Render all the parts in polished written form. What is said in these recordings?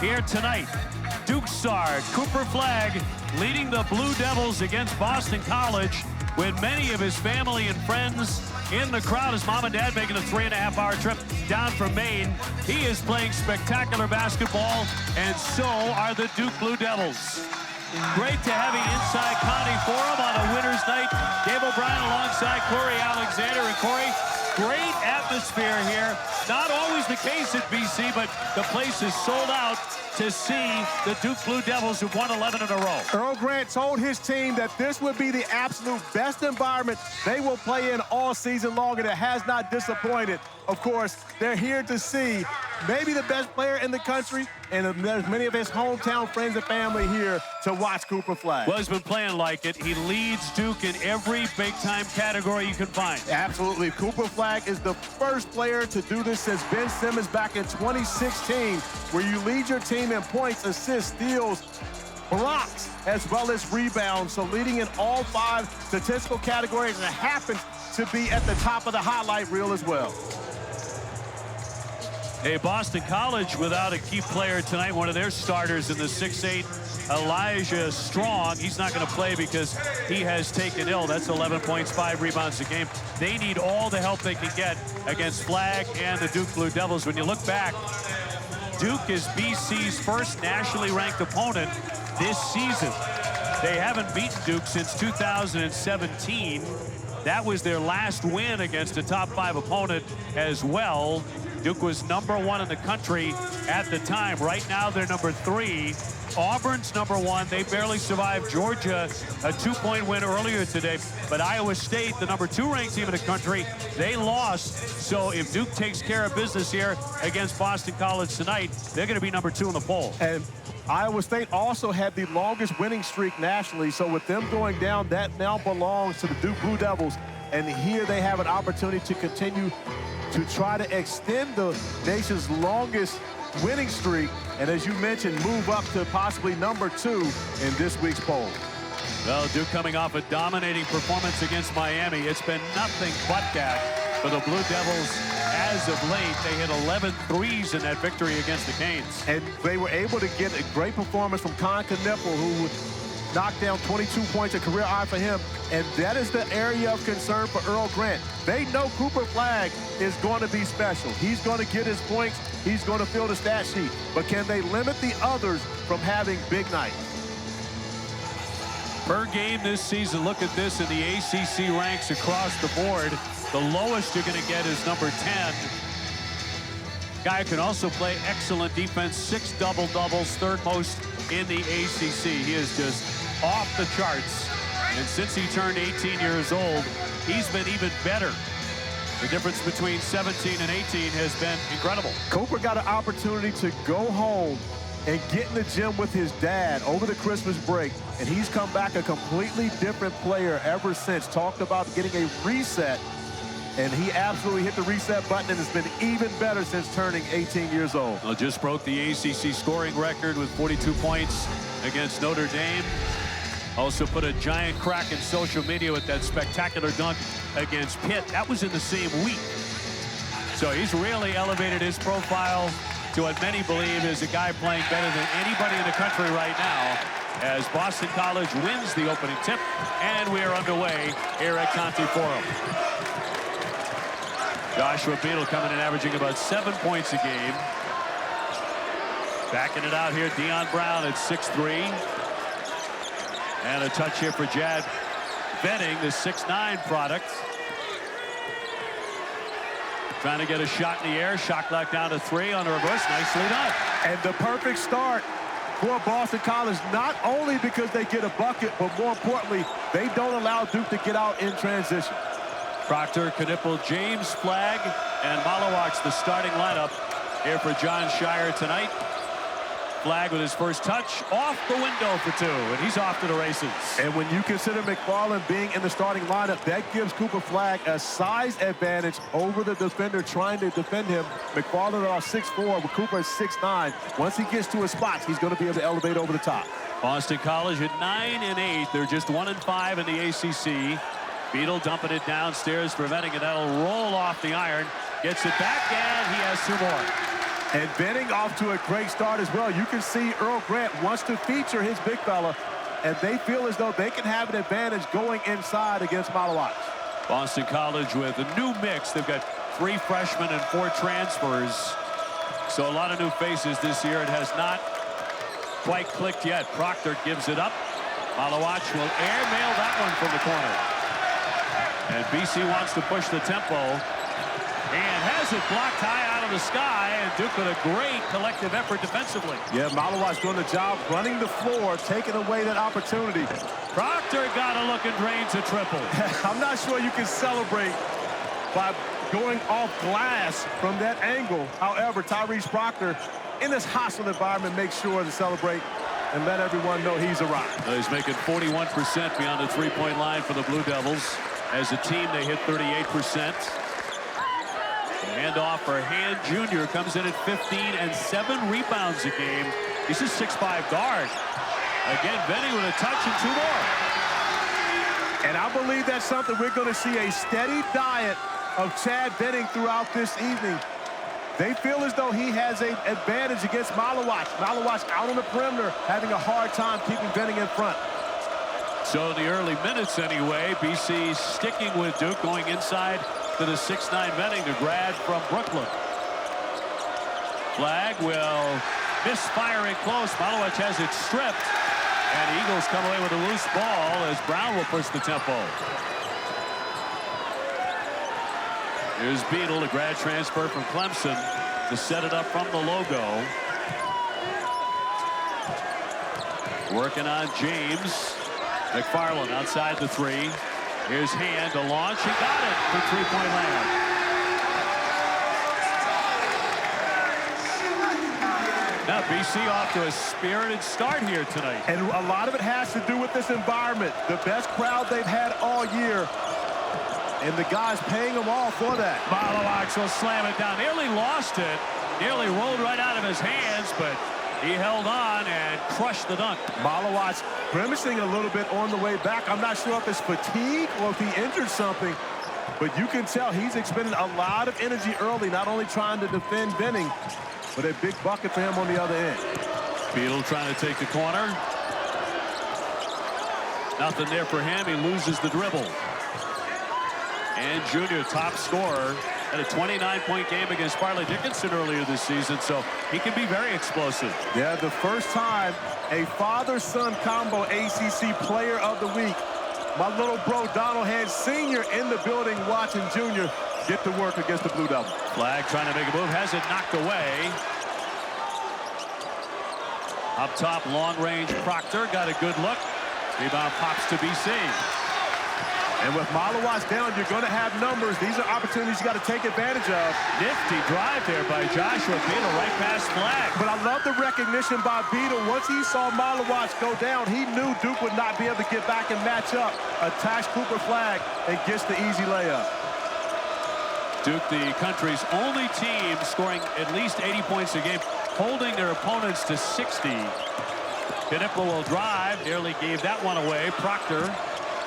here tonight. Duke star Cooper Flagg leading the Blue Devils against Boston College with many of his family and friends in the crowd. His mom and dad making a 3.5-hour trip down from Maine. He is playing spectacular basketball, and so are the Duke Blue Devils. Great to have you inside Conte Forum on a winter's night. Dave O'Brien alongside Corey Alexander. And Corey, great atmosphere here. Not always the case at BC, but the place is sold out to see the Duke Blue Devils who've won 11 in a row. Earl Grant told his team that this would be the absolute best environment they will play in all season long, and it has not disappointed. Of course, they're here to see maybe the best player in the country, and there's many of his hometown friends and family here to watch Cooper Flagg. Well, he's been playing like it. He leads Duke in every big-time category you can find. Absolutely. Cooper Flagg is the first player to do this since Ben Simmons back in 2016, where you lead your team in points, assists, steals, blocks, as well as rebounds. So leading in all 5 statistical categories, and happens to be at the top of the highlight reel as well. Hey, Boston College without a key player tonight, one of their starters in the 6'8", Elijah Strong. He's not going to play because he has taken ill. That's 11 points, 5 rebounds a game. They need all the help they can get against Flagg and the Duke Blue Devils. When you look back, Duke is BC's first nationally ranked opponent this season. They haven't beaten Duke since 2017. That was their last win against a top 5 opponent as well. Duke was #1 in the country at the time. Right now, they're #3. Auburn's #1. They barely survived Georgia, a 2-point win earlier today. But Iowa State, the #2 ranked team in the country, they lost. So if Duke takes care of business here against Boston College tonight, they're going to be #2 in the poll. And Iowa State also had the longest winning streak nationally. So with them going down, that now belongs to the Duke Blue Devils. And here they have an opportunity to continue to try to extend the nation's longest winning streak, and as you mentioned, move up to possibly #2 in this week's poll. Well, Duke coming off a dominating performance against Miami. It's been nothing but that for the Blue Devils as of late. They hit 11 threes in that victory against the Canes. And they were able to get a great performance from Conte, who knocked down 22 points, a career high for him. And that is the area of concern for Earl Grant. They know Cooper Flagg is going to be special. He's going to get his points. He's going to fill the stat sheet. But can they limit the others from having big nights? Per game this season, look at this in the ACC ranks across the board. The lowest you're going to get is #10. Guy can also play excellent defense, 6 double-doubles, 3rd most in the ACC. He is just off the charts. And since he turned 18 years old, he's been even better. The difference between 17 and 18 has been incredible. Cooper got an opportunity to go home and get in the gym with his dad over the Christmas break, and he's come back a completely different player ever since. Talked about getting a reset, and he absolutely hit the reset button and has been even better since turning 18 years old. Well, just broke the ACC scoring record with 42 points against Notre Dame. Also put a giant crack in social media with that spectacular dunk against Pitt. That was in the same week. So he's really elevated his profile to what many believe is a guy playing better than anybody in the country right now, as Boston College wins the opening tip, and we are underway here at Conte Forum. Joshua Beadle coming in averaging about 7 points a game. Backing it out here, Deion Brown at 6'3". And a touch here for Jad Benning, the 6'9" product. Trying to get a shot in the air. Shot clock down to 3 on the reverse. Nicely done. And the perfect start for Boston College, not only because they get a bucket, but more importantly, they don't allow Duke to get out in transition. Proctor, Knipple, James, Flagg, and Malowak's the starting lineup here for John Shire tonight. Flagg with his first touch off the window for 2, and he's off to the races. And when you consider McFarland being in the starting lineup, that gives Cooper Flagg a size advantage over the defender trying to defend him. McFarland are 6'4", but Cooper is 6'9". Once he gets to his spots, he's going to be able to elevate over the top. Boston College at 9 and 8. They're just 1 and 5 in the ACC. Beadle dumping it downstairs, preventing it. That'll roll off the iron. Gets it back, and he has 2 more. And Benning off to a great start as well. You can see Earl Grant wants to feature his big fella, and they feel as though they can have an advantage going inside against Malawach. Boston College with a new mix. They've got 3 freshmen and 4 transfers. So a lot of new faces this year. It has not quite clicked yet. Proctor gives it up. Malawach will airmail that one from the corner. And BC wants to push the tempo. And has it blocked high out of the sky, and Duke with a great collective effort defensively. Yeah, Malawach doing the job, running the floor, taking away that opportunity. Proctor got a look and drains a triple. I'm not sure you can celebrate by going off glass from that angle. However, Tyrese Proctor, in this hostile environment, makes sure to celebrate and let everyone know he's arrived. He's making 41% beyond the three-point line for the Blue Devils. As a team, they hit 38%. Handoff for Hand Jr. comes in at 15 and 7 rebounds a game. He's a 6'5" guard. Again, Benny with a touch and 2 more. And I believe that's something we're going to see, a steady diet of Chad Benning throughout this evening. They feel as though he has an advantage against Malawach. Malawach out on the perimeter, having a hard time keeping Benning in front. So in the early minutes anyway, BC sticking with Duke, going inside to the 6'9" Benning, the grad from Brooklyn. Flag will miss firing close. Malawach has it stripped. And Eagles come away with a loose ball as Brown will push the tempo. Here's Beadle, a grad transfer from Clemson, to set it up from the logo. Working on James. McFarland outside the 3. Here's Hand to launch. He got it for three-point land. Now BC off to a spirited start here tonight. And a lot of it has to do with this environment. The best crowd they've had all year. And the guys paying them all for that. Malawach will slam it down. Nearly lost it. Nearly rolled right out of his hands, but he held on and crushed the dunk. Malawach grimacing a little bit on the way back. I'm not sure if it's fatigue or if he injured something, but you can tell he's expended a lot of energy early, not only trying to defend Benning, but a big bucket for him on the other end. Beadle trying to take the corner. Nothing there for him. He loses the dribble. And Junior, top scorer, had a 29-point game against Farley Dickinson earlier this season, so he can be very explosive. Yeah, the first time a father-son combo ACC Player of the Week. My little bro Donald Hand Sr. in the building watching Junior get to work against the Blue Devils. Flag trying to make a move, has it knocked away. Up top, long-range Proctor got a good look. Rebound pops to BC. And with Malawach down, you're going to have numbers. These are opportunities you got to take advantage of. Nifty drive there by Joshua Beadle, right past Flag. But I love the recognition by Beadle. Once he saw Malawach go down, he knew Duke would not be able to get back and match up. Attacks Cooper Flag and gets the easy layup. Duke, the country's only team scoring at least 80 points a game, holding their opponents to 60. Knipple will drive, nearly gave that one away. Proctor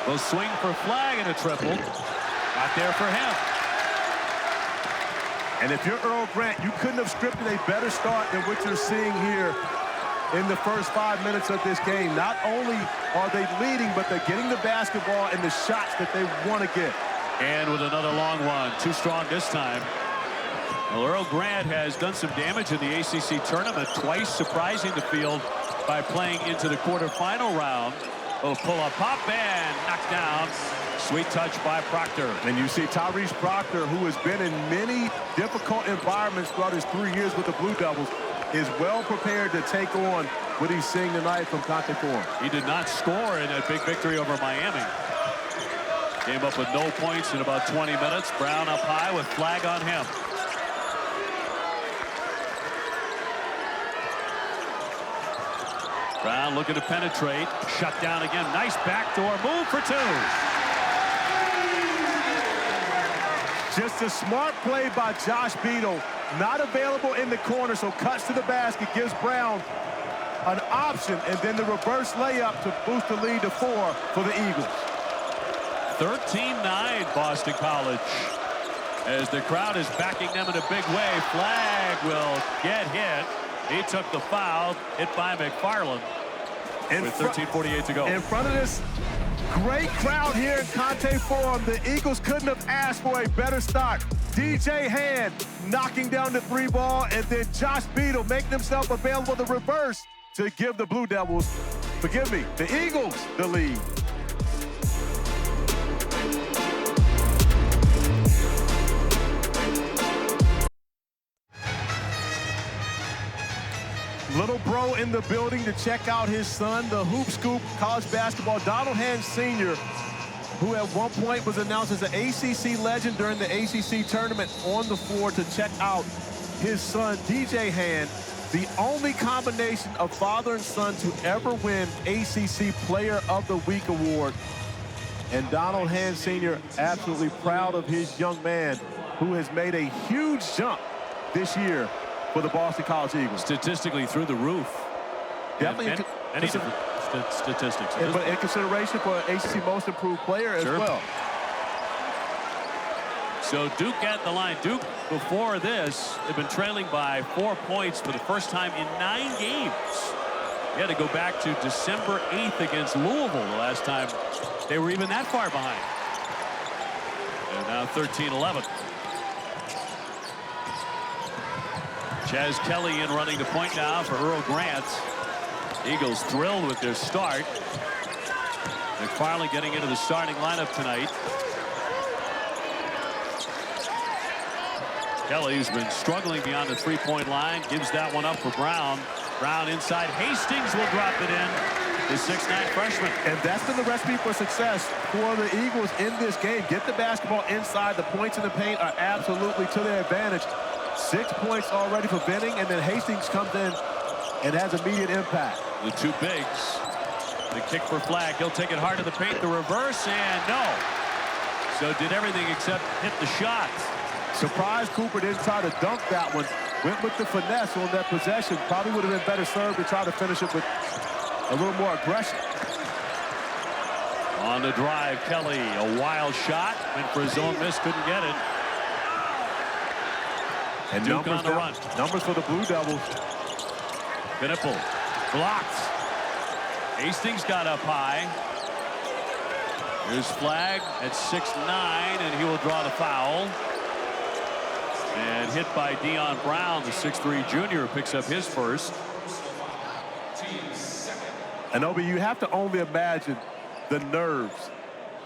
will swing for Flag and a triple. Not there for him. And if you're Earl Grant, you couldn't have scripted a better start than what you're seeing here in the first 5 minutes of this game. Not only are they leading, but they're getting the basketball and the shots that they want to get. And with another long one, too strong this time. Well, Earl Grant has done some damage in the ACC tournament, twice surprising the field by playing into the quarterfinal round. Little pull-up pop and knocked down. Sweet touch by Proctor. And you see Tyrese Proctor, who has been in many difficult environments throughout his 3 years with the Blue Devils, is well prepared to take on what he's seeing tonight from Conte Forum. He did not score in that big victory over Miami. Came up with no points in about 20 minutes. Brown up high with Flag on him. Brown looking to penetrate. Shut down again. Nice backdoor move for 2. Just a smart play by Josh Beadle. Not available in the corner, so cuts to the basket, gives Brown an option, and then the reverse layup to boost the lead to 4 for the Eagles. 13-9 Boston College. as the crowd is backing them in a big way. Flag will get hit. He took the foul, hit by McFarland with 13:48 to go. In front of this great crowd here in Conte Forum, the Eagles couldn't have asked for a better start. DJ Hand knocking down the 3 ball, and then Josh Beadle making himself available to reverse to give the Blue Devils, the Eagles, the lead. Little bro in the building to check out his son, the Hoop Scoop college basketball, Donald Hand Sr., who at one point was announced as an ACC legend during the ACC tournament, on the floor to check out his son, DJ Hand, the only combination of father and son to ever win ACC Player of the Week award. And Donald Hand Sr. absolutely proud of his young man, who has made a huge jump this year for the Boston College Eagles. Statistically through the roof. Definitely. Any different statistics. But in consideration for ACC Most Improved Player as well. So Duke at the line. Duke, before this, had been trailing by 4 points for the first time in 9 games. You had to go back to December 8th against Louisville the last time they were even that far behind. And now 13-11. Chaz Kelly in running the point now for Earl Grant. Eagles thrilled with their start. McFarland getting into the starting lineup tonight. Kelly, who's been struggling beyond the 3-point line, gives that one up for Brown. Brown inside. Hastings will drop it in. The 6'9" freshman. And that's been the recipe for success for the Eagles in this game. Get the basketball inside. The points in the paint are absolutely to their advantage. 6 points already for Benning, and then Hastings comes in and has immediate impact. The 2 bigs. The kick for Flag. He'll take it hard to the paint. The reverse, and no. So did everything except hit the shot. Surprised Cooper didn't try to dunk that one. Went with the finesse on that possession. Probably would have been better served to try to finish it with a little more aggression. On the drive, Kelly, a wild shot. Went for his own miss, couldn't get it. And Duke on the run. Numbers for the Blue Devils. Knipple blocked. Hastings got up high. Here's Flag at 6'9", and he will draw the foul. And hit by Deion Brown, the 6'3" junior, picks up his first. And Obi, you have to only imagine the nerves.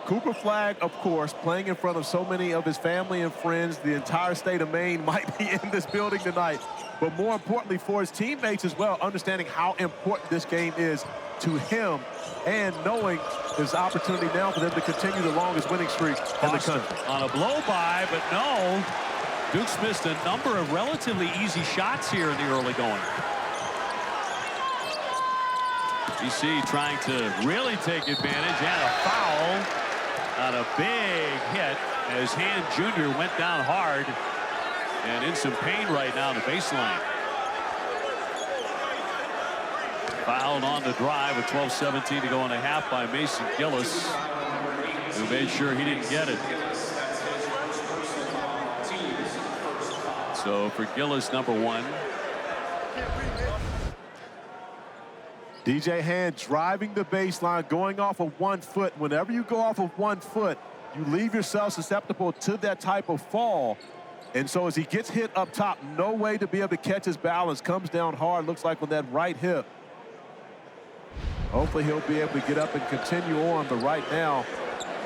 Cooper Flag, of course, playing in front of so many of his family and friends. The entire state of Maine might be in this building tonight. But more importantly for his teammates as well, understanding how important this game is to him and knowing there's opportunity now for them to continue the longest winning streak in the country. On a blow-by, but no. Duke's missed a number of relatively easy shots here in the early going. BC trying to really take advantage, and a foul on a big hit as Hand Jr. went down hard and in some pain right now on the baseline. Fouled on the drive with 12:17 to go in a half by Mason Gillis, who made sure he didn't get it. So for Gillis, number 1. DJ Hand driving the baseline, going off of 1 foot. Whenever you go off of 1 foot, you leave yourself susceptible to that type of fall. And so as he gets hit up top, no way to be able to catch his balance. Comes down hard, looks like on that right hip. Hopefully he'll be able to get up and continue on, but right now,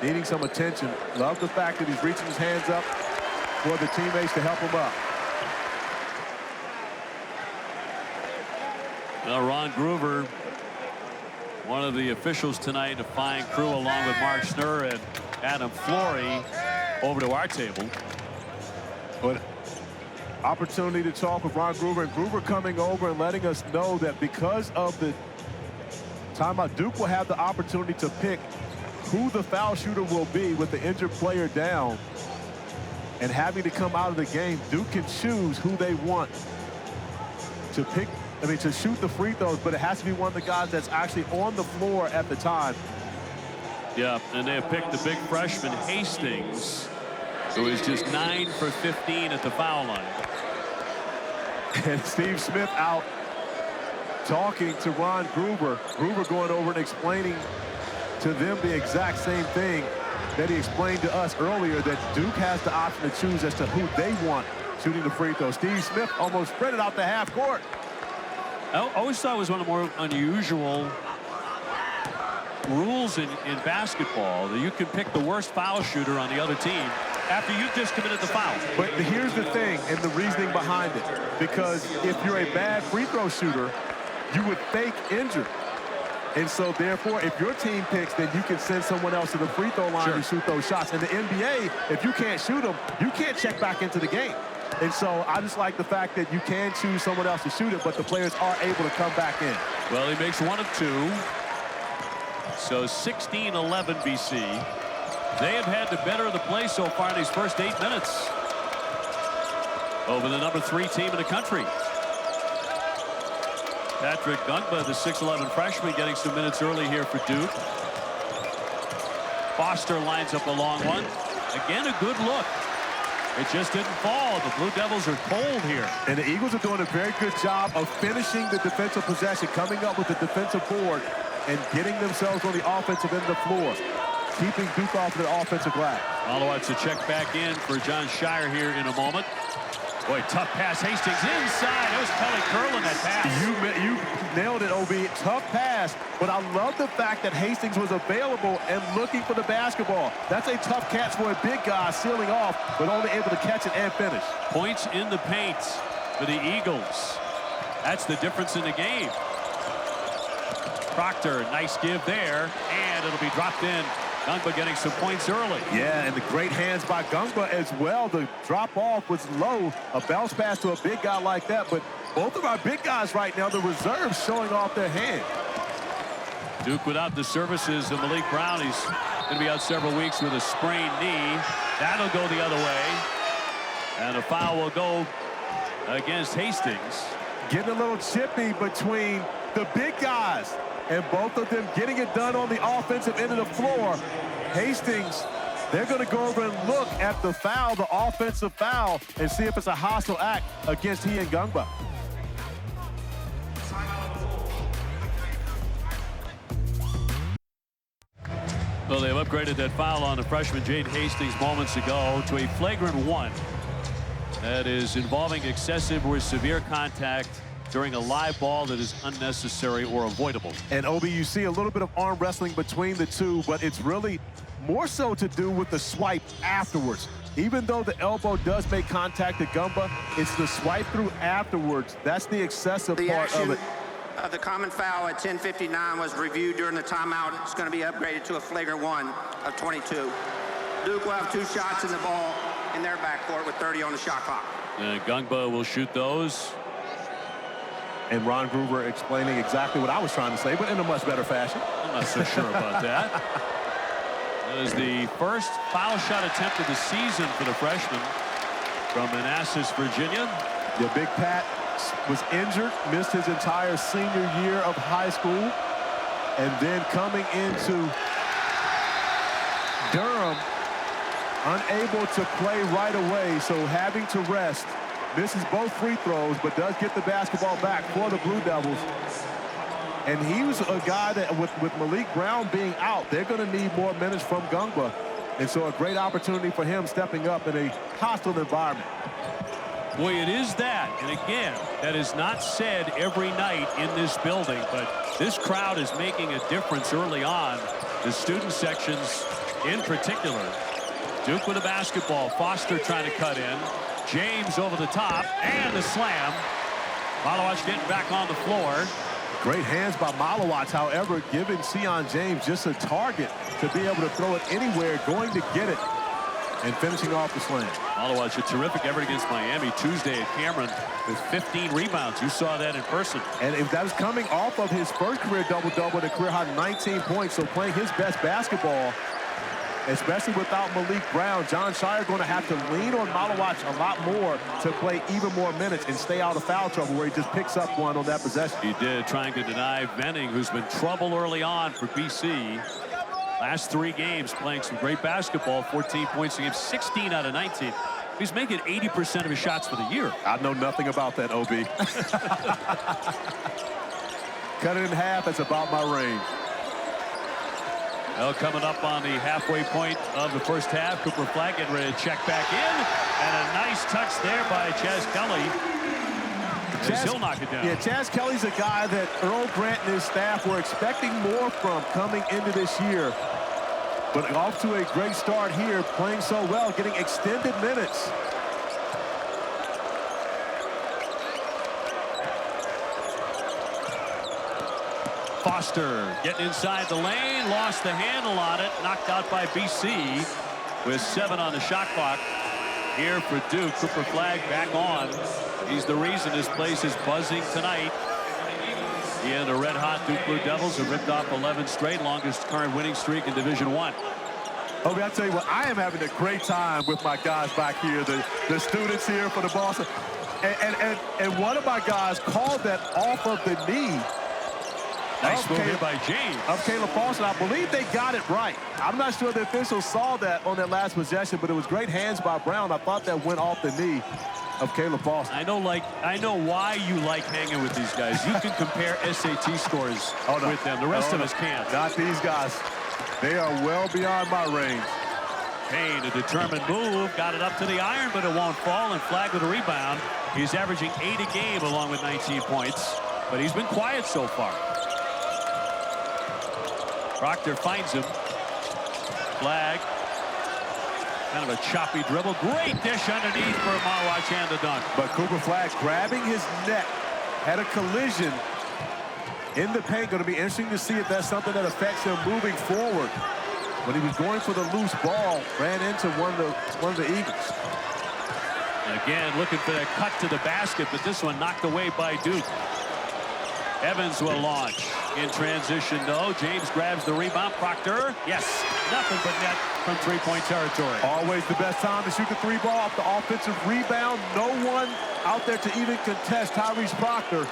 needing some attention. Love the fact that he's reaching his hands up for the teammates to help him up. Now Ron Groover, one of the officials tonight, a fine crew along with Mark Schnurr and Adam Flory over to our table. But opportunity to talk with Ron Groover, and Groover coming over and letting us know that because of the timeout, Duke will have the opportunity to pick who the foul shooter will be with the injured player down, and having to come out of the game, Duke can choose who they want to pick. I mean, to shoot the free throws, but it has to be one of the guys that's actually on the floor at the time. Yeah, and they have picked the big freshman Hastings who is just 9 for 15 at the foul line. And Steve Smith out talking to Ron Gruber. Gruber going over and explaining to them the exact same thing that he explained to us earlier, that Duke has the option to choose as to who they want shooting the free throw. Steve Smith almost spread it out the half court. I always thought it was one of the more unusual rules in basketball that you can pick the worst foul shooter on the other team after you just committed the foul. But here's the thing and the reasoning behind it. Because if you're a bad free throw shooter, you would fake injury. And so, therefore, if your team picks, then you can send someone else to the free throw line to shoot those shots. In the NBA, if you can't shoot them, you can't check back into the game. And so I just like the fact that you can choose someone else to shoot it, but the players are able to come back in. Well, he makes 1 of 2. So 16-11 BC. They have had the better of the play so far in these first 8 minutes over the number 3 team in the country. Patrick Gungba, the 6'11 freshman, getting some minutes early here for Duke. Foster lines up a long one. Again, a good look. It just didn't fall. The Blue Devils are cold here. And the Eagles are doing a very good job of finishing the defensive possession, coming up with the defensive board and getting themselves on the offensive end of the floor, keeping Duke off the offensive glass. Malowitz to check back in for John Shire here in a moment. Boy, tough pass. Hastings inside. That was Kelly curling that pass. You nailed it, OB. Tough pass, but I love the fact that Hastings was available and looking for the basketball. That's a tough catch for a big guy sealing off, but only able to catch it and finish. Points in the paint for the Eagles. That's the difference in the game. Proctor, nice give there, and it'll be dropped in. Gungba getting some points early. Yeah, and the great hands by Gungba as well. The drop off was low. A bounce pass to a big guy like that. But both of our big guys right now, the reserves showing off their hand. Duke without the services of Malik Brown. He's going to be out several weeks with a sprained knee. That'll go the other way. And a foul will go against Hastings. Getting a little chippy between the big guys. And both of them getting it done on the offensive end of the floor. Hastings, they're going to go over and look at the foul, the offensive foul, and see if it's a hostile act against he and Gungba. Well, they've upgraded that foul on the freshman Jade Hastings moments ago to a flagrant 1. That is involving excessive or severe contact during a live ball that is unnecessary or avoidable. And Obi, you see a little bit of arm wrestling between the two, but it's really more so to do with the swipe afterwards. Even though the elbow does make contact to Gungba, it's the swipe through afterwards. That's the excessive part of it. The common foul at 10:59 was reviewed during the timeout. It's going to be upgraded to a flagrant 1 of 22. Duke will have 2 shots in the ball in their backcourt with 30 on the shot clock. Gungba will shoot those. And Ron Gruber explaining exactly what I was trying to say, but in a much better fashion. I'm not so sure about that. That is the first foul shot attempt of the season for the freshman from Manassas, Virginia. The Big Pat was injured, missed his entire senior year of high school, and then coming into Durham, unable to play right away, so having to rest. Misses both free throws, but does get the basketball back for the Blue Devils. And he was a guy that, with Malik Brown being out, they're going to need more minutes from Gungba. And so a great opportunity for him stepping up in a hostile environment. Boy, it is that. And again, that is not said every night in this building, but this crowd is making a difference early on. The student sections in particular. Duke with a basketball. Foster trying to cut in. James over the top, and the slam. Malowitz getting back on the floor. Great hands by Malowitz, however, giving Sion James just a target to be able to throw it anywhere, going to get it, and finishing off the slam. Malowitz, a terrific effort against Miami Tuesday at Cameron with 15 rebounds. You saw that in person. And if that is coming off of his first career double-double and a career high 19 points, so playing his best basketball, especially without Malik Brown. John Shire going to have to lean on Malowitz a lot more to play even more minutes and stay out of foul trouble, where he just picks up one on that possession. He did, trying to deny Venning, who's been trouble early on for BC. Last 3 games playing some great basketball, 14 points a game, 16 out of 19. He's making 80% of his shots for the year. I know nothing about that, OB. Cut it in half, that's about my range. Well, coming up on the halfway point of the first half, Cooper Flagg getting ready to check back in. And a nice touch there by Chaz Kelly. He'll knock it down. Yeah, Chaz Kelly's a guy that Earl Grant and his staff were expecting more from coming into this year. But off to a great start here, playing so well, getting extended minutes. Foster getting inside the lane, lost the handle on it, knocked out by BC with 7 on the shot clock. Here for Duke, Cooper Flagg back on. He's the reason this place is buzzing tonight. He and the red-hot Duke Blue Devils have ripped off 11 straight, longest current winning streak in Division I. Oh, I tell you what, I am having a great time with my guys back here, the students here for the Boston. And one of my guys called that off of the knee. Nice move here by James. Of Caleb Paulson. I believe they got it right. I'm not sure the officials saw that on that last possession, but it was great hands by Brown. I thought that went off the knee of Caleb Paulson. I know why you like hanging with these guys. You can compare SAT scores with them. The rest of us can't. Not these guys. They are well beyond my range. Payne, a determined move, got it up to the iron, but it won't fall, and Flagg with a rebound. He's averaging 8 a game along with 19 points, but he's been quiet so far. Proctor finds him. Flagg, kind of a choppy dribble. Great dish underneath for Mawach and the dunk. But Cooper Flagg grabbing his neck, had a collision in the paint. Going to be interesting to see if that's something that affects him moving forward. When he was going for the loose ball, ran into one of the Eagles. Again, looking for that cut to the basket, but this one knocked away by Duke. Evans will launch. In transition, though. James grabs the rebound. Proctor, yes, nothing but net from three-point territory. Always the best time to shoot the 3 ball off the offensive rebound. No one out there to even contest Tyrese Proctor,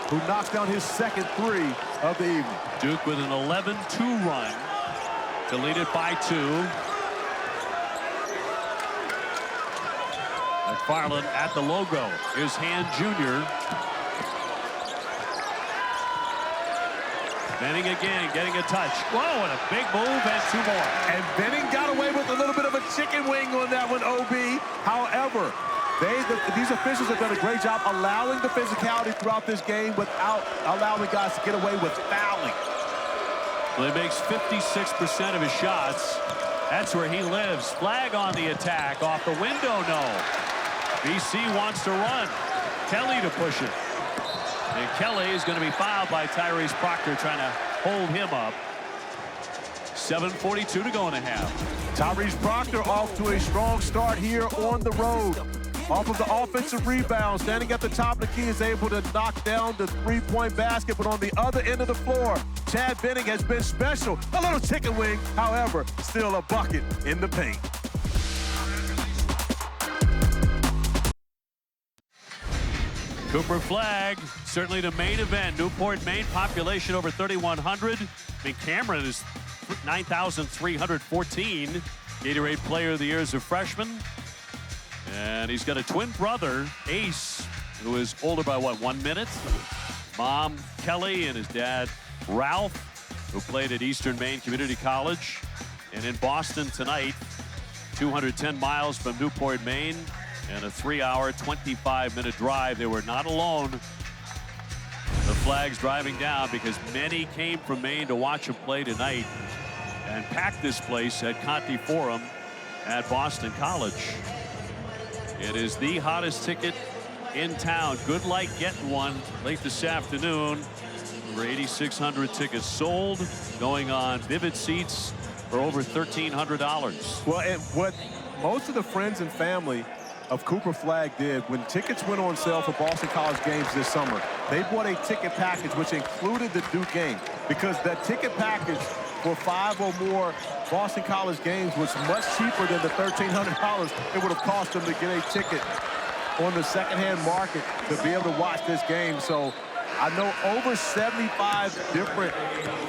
who knocks down his second 3 of the evening. Duke with an 11-2 run to lead it by 2. McFarland at the logo. Here's Hand Jr. Benning again, getting a touch. Whoa, and a big move, and 2 more. And Benning got away with a little bit of a chicken wing on that one, OB. However, these officials have done a great job allowing the physicality throughout this game without allowing guys to get away with fouling. Well, he makes 56% of his shots. That's where he lives. Flagg on the attack. Off the window, no. BC wants to run. Kelly to push it. And Kelly is going to be fouled by Tyrese Proctor, trying to hold him up. 7:42 to go in the half. Tyrese Proctor off to a strong start here on the road. Off of the offensive rebound, standing at the top of the key, is able to knock down the 3-point basket. But on the other end of the floor, Chad Benning has been special. A little chicken wing, however, still a bucket in the paint. Cooper Flagg, certainly the main event. Newport, Maine, population over 3,100. I mean, Cameron is 9,314. Gatorade Player of the Year as a freshman. And he's got a twin brother, Ace, who is older by, 1 minute? Mom, Kelly, and his dad, Ralph, who played at Eastern Maine Community College. And in Boston tonight, 210 miles from Newport, Maine, and a 3-hour, 25-minute drive. They were not alone. The Flags driving down because many came from Maine to watch him play tonight and packed this place at Conte Forum at Boston College. It is the hottest ticket in town. Good luck getting one late this afternoon. Over 8,600 tickets sold, going on Vivid Seats for over $1,300. Well, and what most of the friends and family of Cooper Flagg did when tickets went on sale for Boston College games this summer, they bought a ticket package which included the Duke game, because that ticket package for 5 or more Boston College games was much cheaper than the $1,300 it would have cost them to get a ticket on the secondhand market to be able to watch this game. So I know over 75 different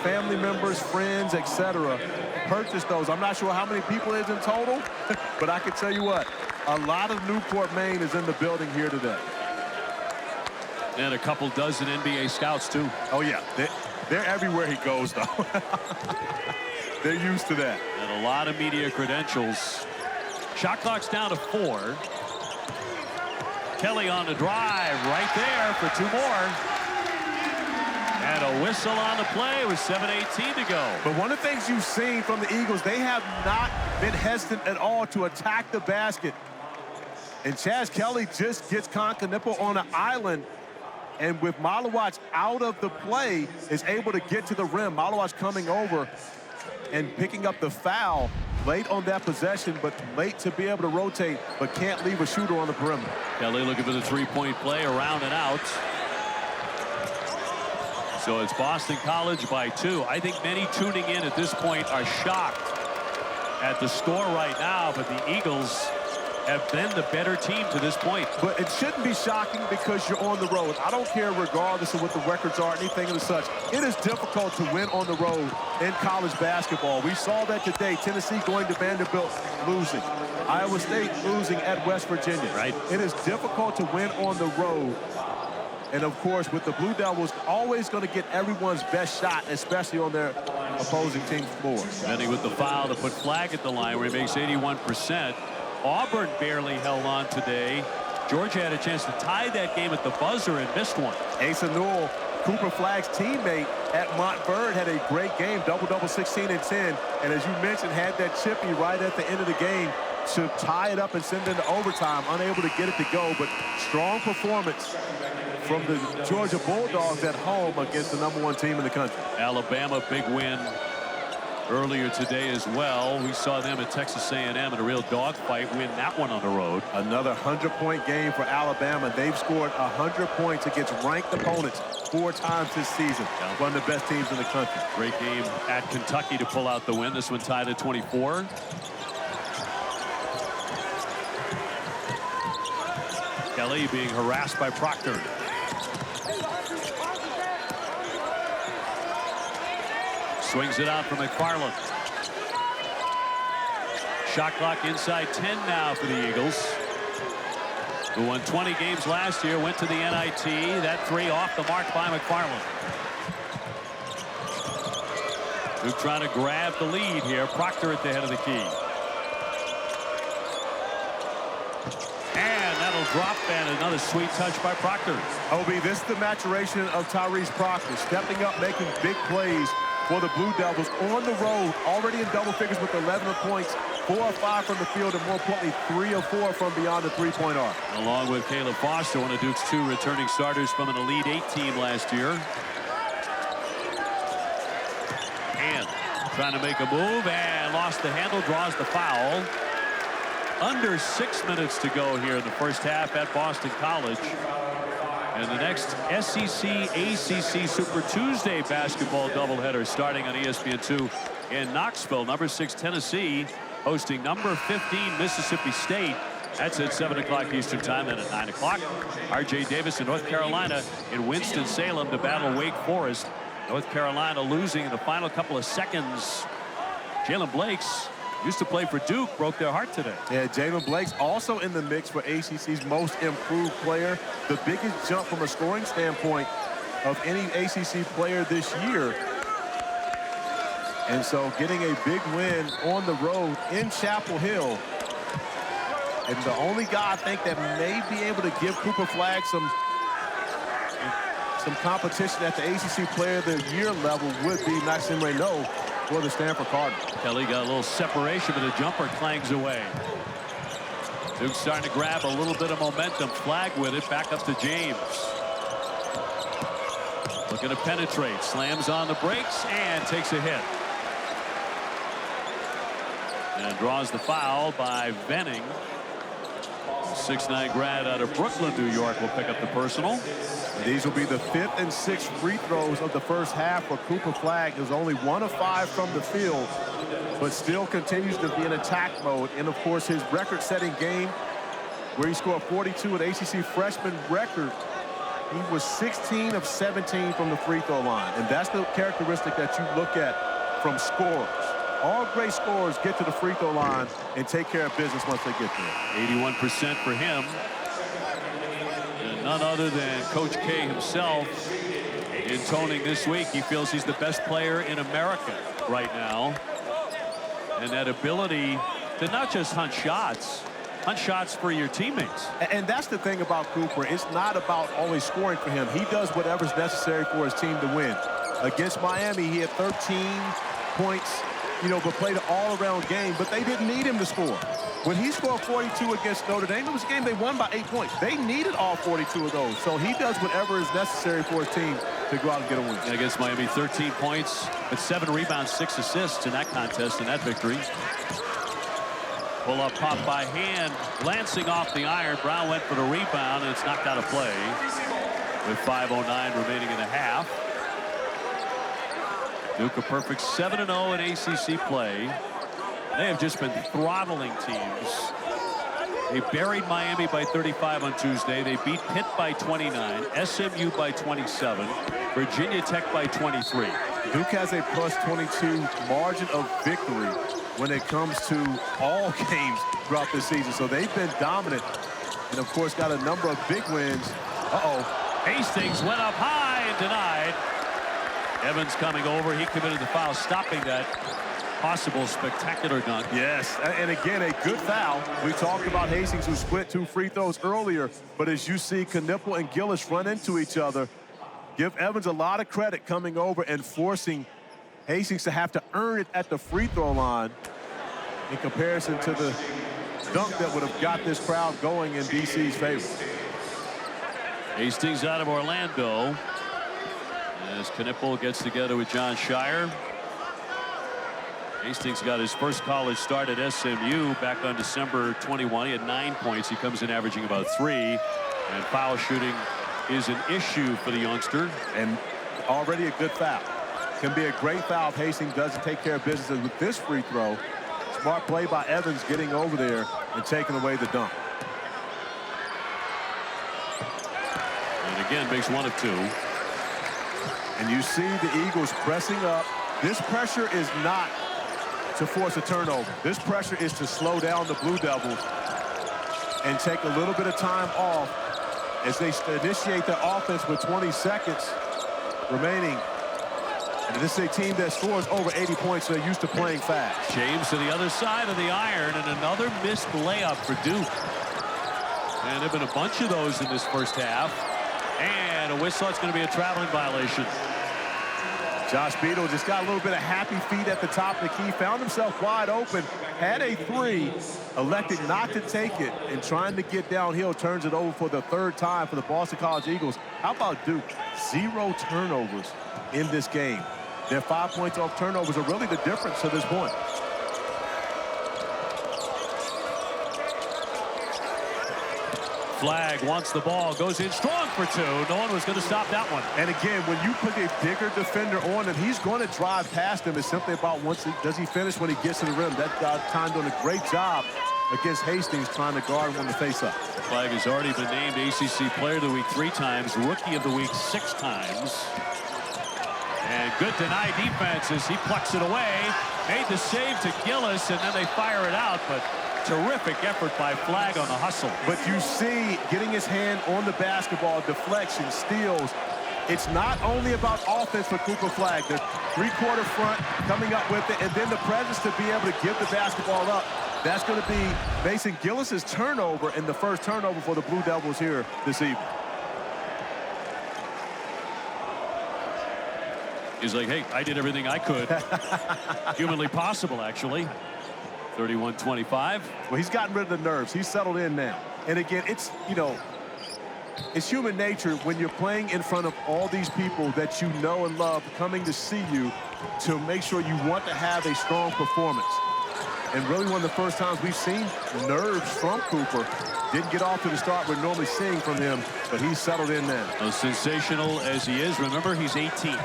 family members, friends, etc. purchased those. I'm not sure how many people it is in total, but I can tell you what, a lot of Newport, Maine is in the building here today. And a couple dozen NBA scouts, too. Oh, yeah. They're everywhere he goes, though. They're used to that. And a lot of media credentials. Shot clock's down to 4. Kelly on the drive right there for 2 more. And a whistle on the play with 7:18 to go. But one of the things you've seen from the Eagles, they have not been hesitant at all to attack the basket. And Chaz Kelly just gets Conte on an island. And with Malawach out of the play, is able to get to the rim. Malawach coming over and picking up the foul late on that possession, but late to be able to rotate, but can't leave a shooter on the perimeter. Kelly looking for the 3-point play around and out. So it's Boston College by 2. I think many tuning in at this point are shocked at the score right now, but the Eagles have been the better team to this point. But it shouldn't be shocking because you're on the road. I don't care regardless of what the records are, anything of the such. It is difficult to win on the road in college basketball. We saw that today. Tennessee going to Vanderbilt, losing. Iowa State losing at West Virginia. Right. It is difficult to win on the road. And, of course, with the Blue Devils, always going to get everyone's best shot, especially on their opposing team's floor. Benny with the foul to put Flag at the line where he makes 81%. Auburn barely held on today. Georgia had a chance to tie that game at the buzzer and missed one. Asa Newell, Cooper Flagg's teammate at Montverde, had a great game, double-double, 16 and 10. And as you mentioned, had that chippy right at the end of the game to tie it up and send it into overtime. Unable to get it to go, but strong performance from the Georgia Bulldogs at home against the #1 team in the country. Alabama, big win earlier today as well. We saw them at Texas A&M in a real dogfight, win that one on the road. Another 100-point game for Alabama. They've scored 100 points against ranked opponents 4 times this season. One of the best teams in the country. Great game at Kentucky to pull out the win. This one tied at 24. Kelly being harassed by Proctor. Swings it out for McFarland. Shot clock inside 10 now for the Eagles, who won 20 games last year, went to the NIT. That 3 off the mark by McFarland. Duke trying to grab the lead here. Proctor at the head of the key. And that'll drop, and another sweet touch by Proctor. Obi, this is the maturation of Tyrese Proctor, stepping up, making big plays for the Blue Devils on the road, already in double figures with 11 points, 4 or 5 from the field, and more importantly, 3 or 4 from beyond the three-point arc. Along with Caleb Foster, one of Duke's 2 returning starters from an Elite 8 team last year. And trying to make a move and lost the handle, draws the foul. Under 6 minutes to go here in the first half at Boston College. And the next SEC-ACC Super Tuesday basketball doubleheader starting on ESPN2 in Knoxville. Number 6 Tennessee hosting number 15 Mississippi State. That's at 7 o'clock Eastern time, and at 9 o'clock, R.J. Davis in North Carolina in Winston-Salem to battle Wake Forest. North Carolina losing in the final couple of seconds. Jalen Blakes used to play for Duke, broke their heart today. Yeah, Jalen Blake's also in the mix for ACC's most improved player. The biggest jump from a scoring standpoint of any ACC player this year. And so getting a big win on the road in Chapel Hill. And the only guy I think that may be able to give Cooper Flag some competition at the ACC Player of the Year level would be Maxime Reynaud for the Stanford Cardinals. Kelly got a little separation, but the jumper clangs away. Duke starting to grab a little bit of momentum. Flag with it, back up to James. Looking to penetrate, slams on the brakes, and takes a hit. And draws the foul by Venning. 6'9" grad out of Brooklyn, New York will pick up the personal. And these will be the 5th and 6th free throws of the first half for Cooper Flag. Is only 1 of 5 from the field, but still continues to be in attack mode. And of course, his record-setting game where he scored 42, an ACC freshman record He was 16 of 17 from the free throw line. And that's the characteristic that you look at from scorers. All great scorers get to the free throw line and take care of business once they get there. 81% for him. And none other than Coach K himself intoning this week. He feels he's the best player in America right now. And that ability to not just hunt shots for your teammates. And that's the thing about Cooper. It's not about always scoring for him. He does whatever's necessary for his team to win. Against Miami, he had 13 points, but played an all-around game, but they didn't need him to score. When he scored 42 against Notre Dame, it was a game they won by 8 points. They needed all 42 of those. So he does whatever is necessary for his team to go out and get a win. And against Miami, 13 points, but 7 rebounds, 6 assists in that contest, in that victory. Pull-up pop by hand, glancing off the iron. Brown went for the rebound, and it's knocked out of play with 5:09 remaining in the half. Duke a perfect 7-0 in ACC play. They have just been throttling teams. They buried Miami by 35 on Tuesday. They beat Pitt by 29, SMU by 27, Virginia Tech by 23. Duke has a plus 22 margin of victory when it comes to all games throughout this season. So they've been dominant and, of course, got a number of big wins. Hastings went up high and denied. Evans coming over. He committed the foul, stopping that possible spectacular dunk. Yes, and again, a good foul. We talked about Hastings, who split 2 free throws earlier, but as you see Knipple and Gillis run into each other, give Evans a lot of credit coming over and forcing Hastings to have to earn it at the free throw line in comparison to the dunk that would have got this crowd going in DC's favor. Hastings out of Orlando as Knipple gets together with John Shire. Hastings got his first college start at SMU back on December 21. He had 9 points. He comes in averaging about 3. And foul shooting is an issue for the youngster. And already a good foul. Can be a great foul if Hastings doesn't take care of business. And with this free throw, smart play by Evans getting over there and taking away the dunk. And again, makes 1 of 2. And you see the Eagles pressing up. This pressure is not to force a turnover. This pressure is to slow down the Blue Devils and take a little bit of time off as they initiate their offense with 20 seconds remaining. And this is a team that scores over 80 points, so they're used to playing fast. James to the other side of the iron, and another missed layup for Duke. And there have been a bunch of those in this first half. And a whistle. It's going to be a traveling violation. Josh Beadle just got a little bit of happy feet at the top of the key, found himself wide open, had a 3, elected not to take it, and trying to get downhill, turns it over for the 3rd time for the Boston College Eagles. How about Duke? 0 turnovers in this game. Their 5 points off turnovers are really the difference to this point. Flag wants the ball, goes in strong for 2. No one was going to stop that one. And again, when you put a bigger defender on him, he's going to drive past him. It's simply about does he finish when he gets to the rim. That time doing a great job against Hastings trying to guard him on the face-up. Flag has already been named ACC Player of the Week 3 times, Rookie of the Week 6 times. And good deny defense as he plucks it away. Made the save to Gillis, and then they fire it out, but terrific effort by Flag on the hustle. But you see, getting his hand on the basketball, deflection, steals. It's not only about offense for Cooper Flag. The 3-quarter front coming up with it, and then the presence to be able to give the basketball up. That's going to be Mason Gillis's turnover, and the first turnover for the Blue Devils here this evening. He's like, hey, I did everything I could. Humanly possible, actually. 31-25. Well, he's gotten rid of the nerves. He's settled in now. And again, it's human nature when you're playing in front of all these people that you know and love coming to see you to make sure you want to have a strong performance. And really one of the first times we've seen nerves from Cooper. Didn't get off to the start we're normally seeing from him, but he's settled in now. As sensational as he is, remember, he's 18.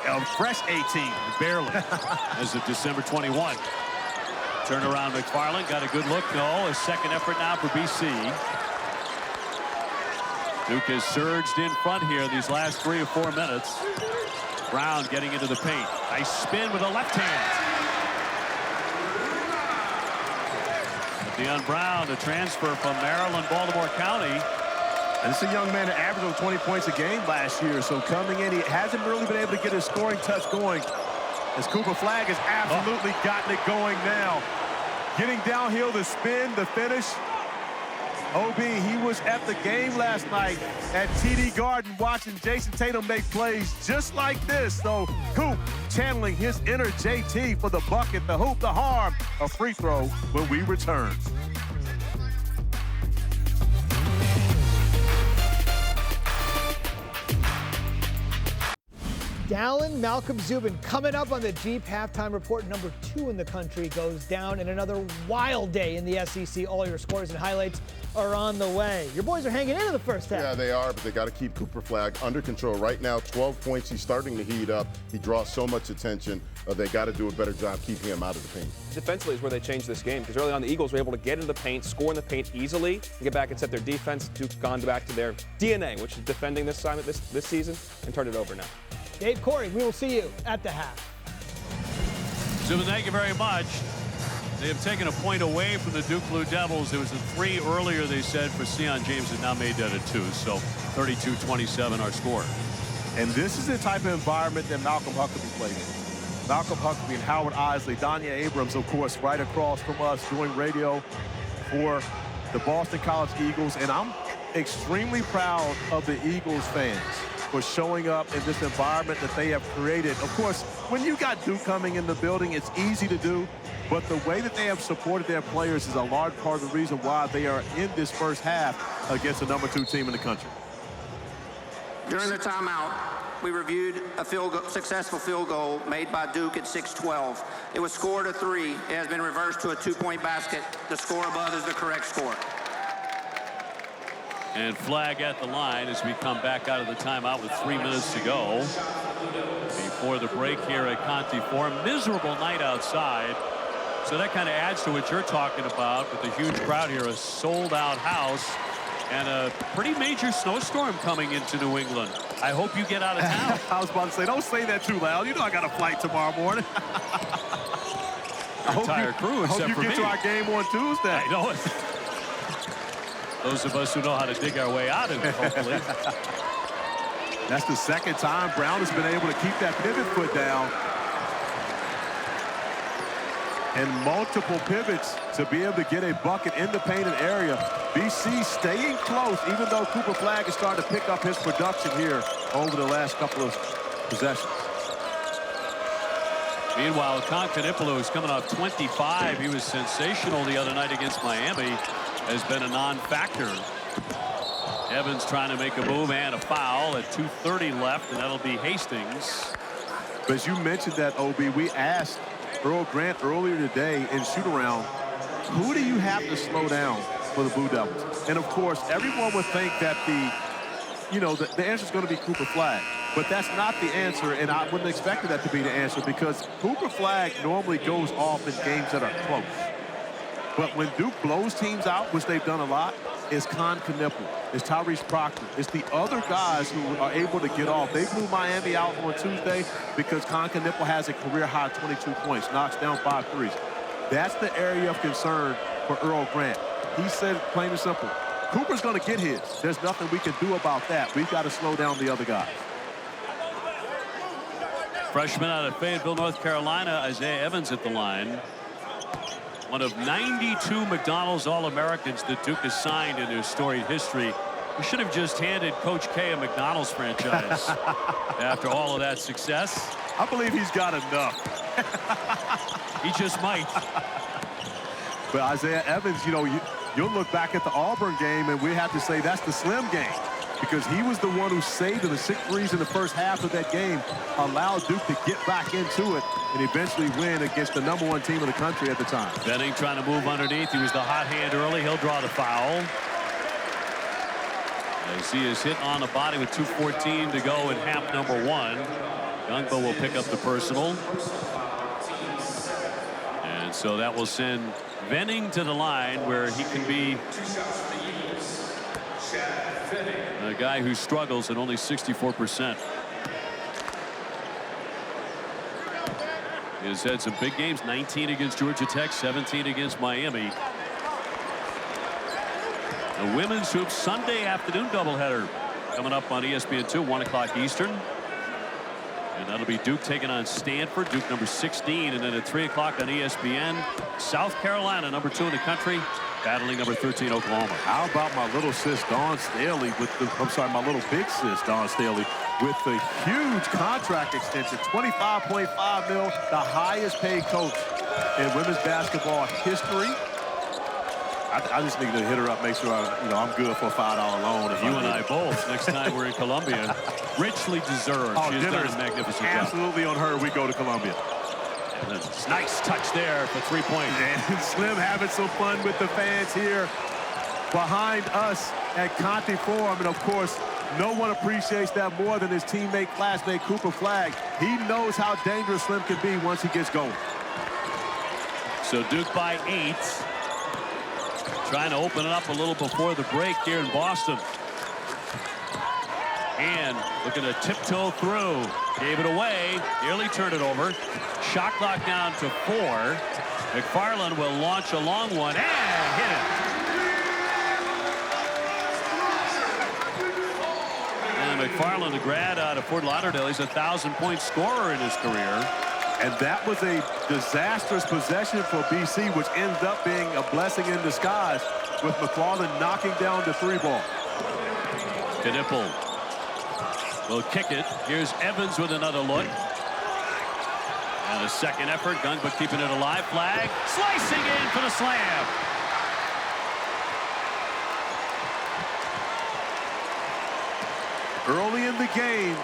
A fresh 18. Barely. As of December 21. Turnaround McFarland got a good look. No, a second effort now for BC. Duke has surged in front here these last 3 or 4 minutes. Brown getting into the paint. Nice spin with a left hand. Deion Brown, the transfer from Maryland, Baltimore County. And this is a young man that averaged over 20 points a game last year. So coming in, he hasn't really been able to get his scoring touch going. As Cooper Flagg has absolutely gotten it going now. Getting downhill, the spin, the finish. OB, he was at the game last night at TD Garden watching Jason Tatum make plays just like this. So Coop channeling his inner JT for the bucket, the hoop, the harm, a free throw when we return. Dallin, Malcolm Zubin coming up on the Jeep Halftime Report. Number 2 in the country goes down in another wild day in the SEC. All your scores and highlights are on the way. Your boys are hanging in the first half. Yeah, they are, but they got to keep Cooper Flagg under control. Right now, 12 points. He's starting to heat up. He draws so much attention. They got to do a better job keeping him out of the paint. Defensively is where they changed this game, because early on the Eagles were able to get into the paint, score in the paint easily, and get back and set their defense. Duke's gone back to their DNA, which is defending this assignment this season, and turned it over now. Dave Corey, we will see you at the half. Zubin, thank you very much. They have taken a point away from the Duke Blue Devils. There was a 3 earlier, they said, for Sion James, and now made that a 2. So 32-27 our score. And this is the type of environment that Malcolm Huckabee played in. Malcolm Huckabee and Howard Isley, Danya Abrams, of course, right across from us doing radio for the Boston College Eagles. And I'm extremely proud of the Eagles fans for showing up in this environment that they have created. Of course, when you got Duke coming in the building, it's easy to do, but the way that they have supported their players is a large part of the reason why they are in this first half against the number 2 team in the country. During the timeout, we reviewed a successful field goal made by Duke at 6:12. It was scored a 3. It has been reversed to a 2-point basket. The score above is the correct score. And Flagg at the line as we come back out of the timeout with 3 minutes to go before the break here at Conte Forum. Miserable night outside. So that kind of adds to what you're talking about with the huge crowd here, a sold-out house and a pretty major snowstorm coming into New England. I hope you get out of town. I was about to say, don't say that too loud. You know I got a flight tomorrow morning. Our entire crew, except for me. I hope you get to our game on Tuesday. I know it. Those of us who know how to dig our way out of it, hopefully. That's the second time Brown has been able to keep that pivot foot down. And multiple pivots to be able to get a bucket in the painted area. BC staying close, even though Cooper Flagg is starting to pick up his production here over the last couple of possessions. Meanwhile, Concanipolo is coming off 25. He was sensational the other night against Miami. Has been a non-factor. Evans trying to make a move and a foul at 2:30 left, and that'll be Hastings. But as you mentioned that, OB, we asked Earl Grant earlier today in shoot-around, who do you have to slow down for the Blue Devils? And, of course, everyone would think that the answer is going to be Cooper Flagg. But that's not the answer, and I wouldn't expect that to be the answer because Cooper Flagg normally goes off in games that are close. But when Duke blows teams out, which they've done a lot, it's Con Knipple, it's Tyrese Proctor, it's the other guys who are able to get off. They blew Miami out on Tuesday because Con Knipple has a career-high 22 points, knocks down 5 threes. That's the area of concern for Earl Grant. He said plain and simple, Cooper's going to get his. There's nothing we can do about that. We've got to slow down the other guys. Freshman out of Fayetteville, North Carolina, Isaiah Evans at the line. One of 92 McDonald's All-Americans that Duke has signed in their storied history. We should have just handed Coach K a McDonald's franchise after all of that success. I believe he's got enough. He just might. But Isaiah Evans, you'll look back at the Auburn game and we have to say that's the slim game because he was the one who saved the 6 threes in the first half of that game, allowed Duke to get back into it and eventually win against the #1 team in the country at the time. Benning trying to move underneath. He was the hot hand early. He'll draw the foul. As he is hit on the body with 2:14 to go in half number 1. Youngbo will pick up the personal. And so that will send Benning to the line where he can be guy who struggles at only 64%. He's had some big games, 19 against Georgia Tech, 17 against Miami. The women's hoops Sunday afternoon doubleheader coming up on ESPN2, 1 o'clock Eastern. And that'll be Duke taking on Stanford, Duke number 16. And then at 3 o'clock on ESPN, South Carolina, number 2 in the country, battling number 13 Oklahoma. How about my little sis Dawn Staley with the, my little big sis Dawn Staley with the huge contract extension, $25.5 million, the highest paid coach in women's basketball history. I just need to hit her up, make sure I'm good for a $5 loan. You and I both. Next time we're in Columbia, richly deserved. She's done a magnificent job. Absolutely on her. We go to Columbia. Nice touch there for 3 points. And Slim having some fun with the fans here behind us at Conte Forum. And of course, no one appreciates that more than his teammate, classmate Cooper Flagg. He knows how dangerous Slim can be once he gets going. So Duke by 8. Trying to open it up a little before the break here in Boston. And looking to tiptoe through. Gave it away. Nearly turned it over. Shot clock down to 4. McFarland will launch a long one and hit it. And McFarland, a grad out of Fort Lauderdale, he's a 1,000-point scorer in his career. And that was a disastrous possession for BC, which ends up being a blessing in disguise with McFarland knocking down the 3-ball. Knipple will kick it. Here's Evans with another look. And a second effort. Gungba keeping it alive. Flagg slicing in for the slam. Early in the game,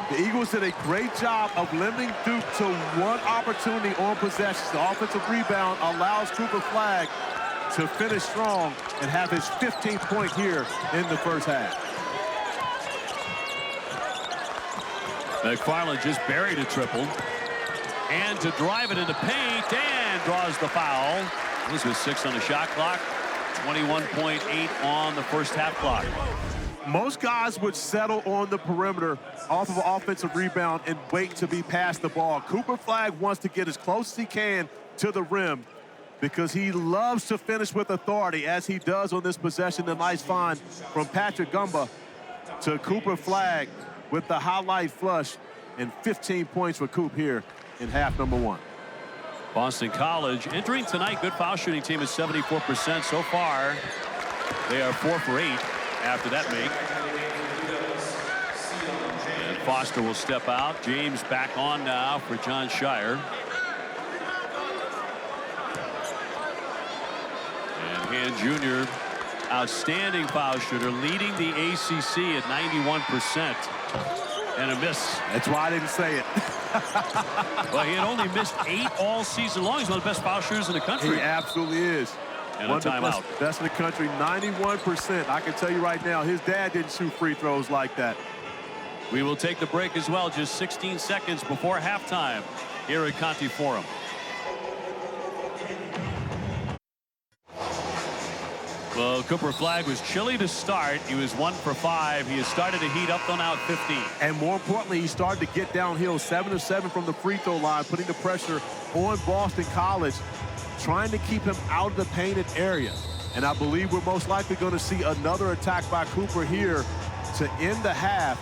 the Eagles did a great job of limiting Duke to one opportunity on possessions. The offensive rebound allows Cooper Flagg to finish strong and have his 15th point here in the first half. McFarland just buried a triple. And to drive it into paint and draws the foul. This was 6 on the shot clock. 21.8 on the first half clock. Most guys would settle on the perimeter off of an offensive rebound and wait to be passed the ball. Cooper Flagg wants to get as close as he can to the rim because he loves to finish with authority, as he does on this possession. A nice find from Patrick Gumba to Cooper Flagg with the highlight flush, and 15 points for Coop here in half number 1. Boston College entering tonight. Good foul shooting team is 74% so far. They are 4 for 8 after that make. And Foster will step out. James back on now for John Shire. And Hand Jr., outstanding foul shooter, leading the ACC at 91%. And a miss. That's why I didn't say it. Well, he had only missed 8 all season long. He's one of the best foul shooters in the country. He absolutely is. And one a timeout. Best in the country, 91%. I can tell you right now, his dad didn't shoot free throws like that. We will take the break as well, just 16 seconds before halftime here at Conte Forum. Well, Cooper Flagg was chilly to start. He was 1 for 5. He has started to heat up, though, now at 15. And more importantly, he started to get downhill, 7 of 7 from the free throw line, putting the pressure on Boston College, trying to keep him out of the painted area. And I believe we're most likely going to see another attack by Cooper here to end the half.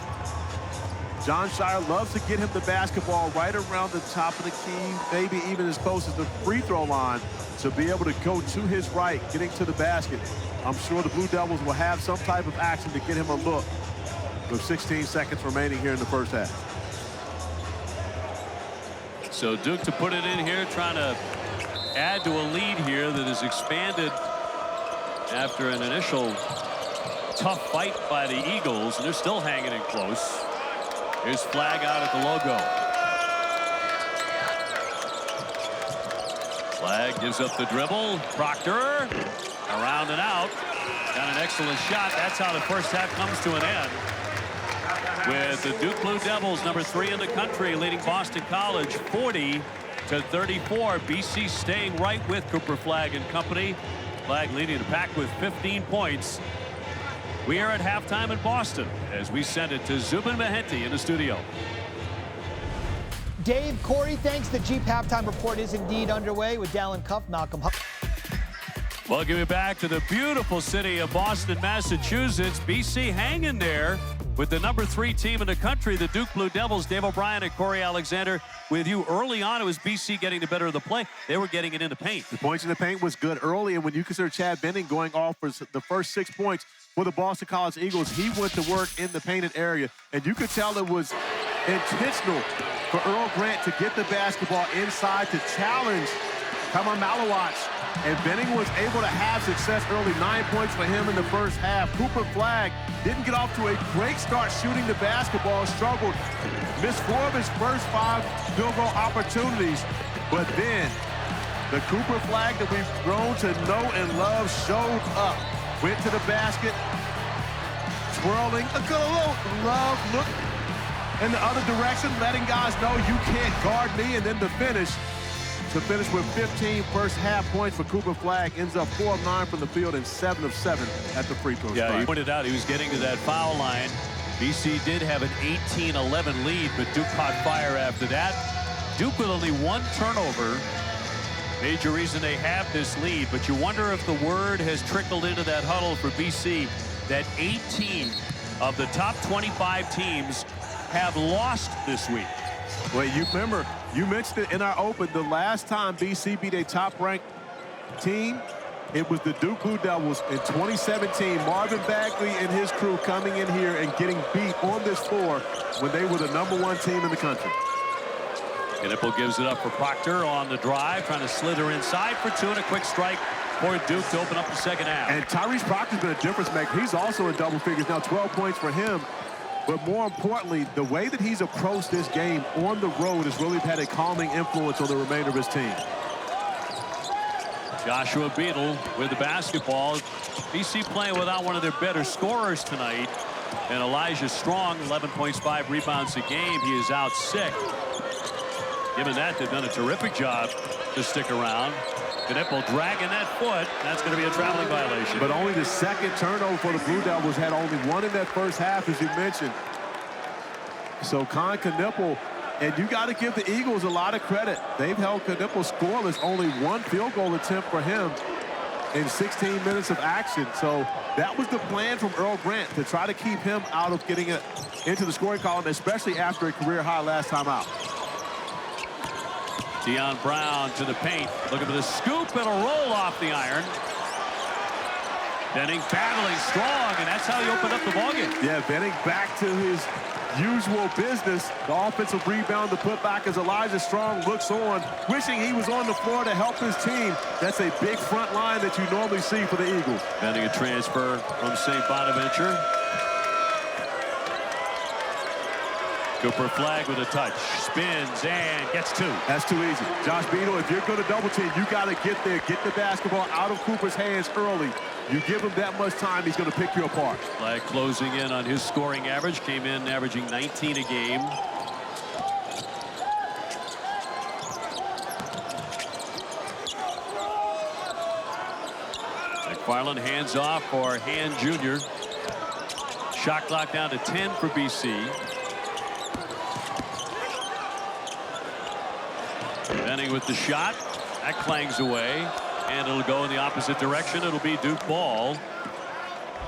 John Shire loves to get him the basketball right around the top of the key, maybe even as close as the free throw line, to be able to go to his right, getting to the basket. I'm sure the Blue Devils will have some type of action to get him a look with 16 seconds remaining here in the first half. So Duke to put it in here, trying to add to a lead here that has expanded after an initial tough fight by the Eagles, and they're still hanging in close. Here's Flagg out at the logo. Flagg gives up the dribble. Proctor around and out. Got an excellent shot. That's how the first half comes to an end. With the Duke Blue Devils, number 3 in the country, leading Boston College 40-34. BC staying right with Cooper Flagg and company. Flagg leading the pack with 15 points. We are at halftime in Boston as we send it to Zubin Mehenti in the studio. Dave, Corey, thanks. The Jeep Halftime Report is indeed underway with Dallin Cuff, Malcolm Huff. Welcome you back to the beautiful city of Boston, Massachusetts. BC hanging there with the #3 team in the country, the Duke Blue Devils. Dave O'Brien and Corey Alexander with you. Early on, it was BC getting the better of the play. They were getting it in the paint. The points in the paint was good early, and when you consider Chad Benning going off for the first 6 points for the Boston College Eagles, he went to work in the painted area, and you could tell it was intentional for Earl Grant to get the basketball inside to challenge Kama Malowacz. And Benning was able to have success early. 9 points for him in the first half. Cooper Flagg didn't get off to a great start shooting the basketball, struggled, missed 4 of his first 5 field goal opportunities. But then the Cooper Flagg that we've grown to know and love showed up. Went to the basket, twirling, a good little love look in the other direction, letting guys know you can't guard me, and then the finish. To finish with 15 first half points for Cooper Flagg, ends up 4 of 9 from the field and 7 of 7 at the free throw Yeah, spot. he pointed out he was getting to that foul line. BC did have an 18-11 lead, but Duke caught fire after that. Duke with only 1 turnover. Major reason they have this lead, but you wonder if the word has trickled into that huddle for BC that 18 of the top 25 teams have lost this week. Well, you remember, you mentioned it in our open, the last time BC beat a top-ranked team, it was the Duke Blue Devils in 2017. Marvin Bagley and his crew coming in here and getting beat on this floor when they were the #1 team in the country. Knipple gives it up for Proctor on the drive, trying to slither inside for 2, and a quick strike for Duke to open up the second half. And Tyrese Proctor's been a difference maker. He's also in double figures now, 12 points for him. But more importantly, the way that he's approached this game on the road has really had a calming influence on the remainder of his team. Joshua Beadle with the basketball. BC playing without one of their better scorers tonight. And Elijah Strong, 11 points, 5 rebounds a game. He is out sick. Given that, they've done a terrific job to stick around. Knipple dragging that foot. That's going to be a traveling violation. But only the second turnover for the Blue Devils, had only 1 in that first half, as you mentioned. So Con Knipple, and you got to give the Eagles a lot of credit. They've held Knipple scoreless, only 1 field goal attempt for him in 16 minutes of action. So that was the plan from Earl Grant, to try to keep him out of getting it into the scoring column, especially after a career high last time out. Deion Brown to the paint, looking for the scoop, and a roll off the iron. Benning battling strong, and that's how he opened up the ballgame. Yeah, Benning back to his usual business. The offensive rebound, the putback as Elijah Strong looks on, wishing he was on the floor to help his team. That's a big front line that you normally see for the Eagles. Benning a transfer from St. Bonaventure. Cooper Flagg with a touch, spins and gets 2. That's too easy. Josh Beadle, if you're going to double team, you got to get there, get the basketball out of Cooper's hands early. You give him that much time, he's going to pick you apart. Flagg closing in on his scoring average, came in averaging 19 a game. McFarland hands off for Hand Jr. Shot clock down to 10 for BC. Benning with the shot. That clangs away. And it'll go in the opposite direction. It'll be Duke ball.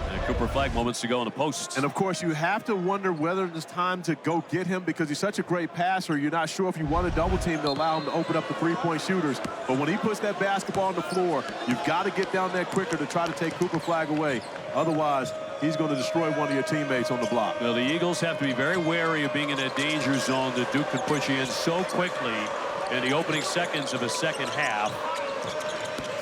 And Cooper Flagg moments to go in the post. And of course, you have to wonder whether it's time to go get him, because he's such a great passer. You're not sure if you want a double team to allow him to open up the 3-point shooters. But when he puts that basketball on the floor, you've got to get down there quicker to try to take Cooper Flagg away. Otherwise, he's going to destroy one of your teammates on the block. Well, the Eagles have to be very wary of being in that danger zone that Duke can push you in so quickly in the opening seconds of the second half.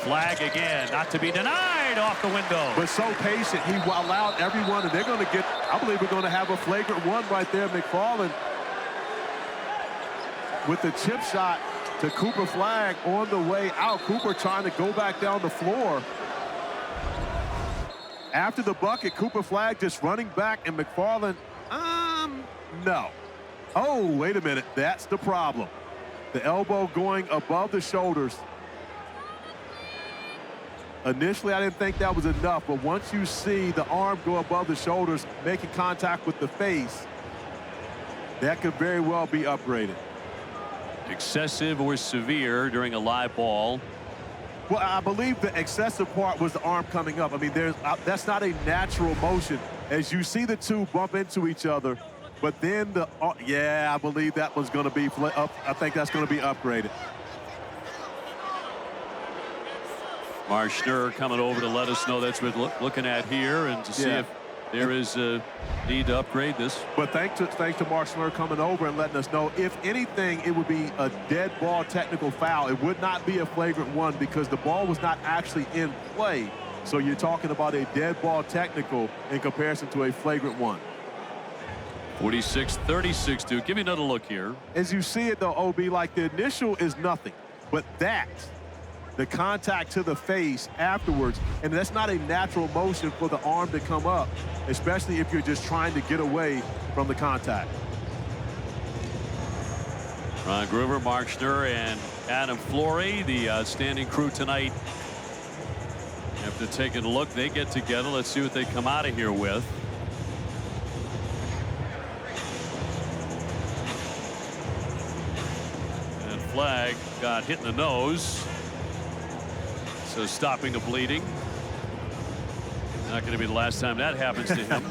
Flagg again, not to be denied, off the window. But so patient, he allowed everyone, and they're going to get, I believe we're going to have a flagrant one right there. McFarland with the chip shot to Cooper Flagg on the way out. Cooper trying to go back down the floor. After the bucket, Cooper Flagg just running back, and McFarland, no. Oh, wait a minute, that's the problem. The elbow going above the shoulders. Initially, I didn't think that was enough, but once you see the arm go above the shoulders, making contact with the face, that could very well be upgraded. Excessive or severe during a live ball. Well, I believe the excessive part was the arm coming up. I mean, that's not a natural motion. As you see the two bump into each other, but then I believe that was going to be up. I think that's going to be upgraded. Mark Schnurr coming over to let us know that's what we're looking at here and to see if there is a need to upgrade this. But thanks to Mark Schnurr coming over and letting us know, if anything, it would be a dead ball technical foul. It would not be a flagrant one because the ball was not actually in play. So you're talking about a dead ball technical in comparison to a flagrant one. 46-36, Duke. Give me another look here. As you see it, though, OB, like the initial is nothing, but the contact to the face afterwards, and that's not a natural motion for the arm to come up, especially if you're just trying to get away from the contact. Ron Groover, Mark Schnurr, and Adam Flory, the outstanding crew tonight. After taking a look, they get together. Let's see what they come out of here with. And Flagg got hit in the nose. So stopping the bleeding. Not going to be the last time that happens to him.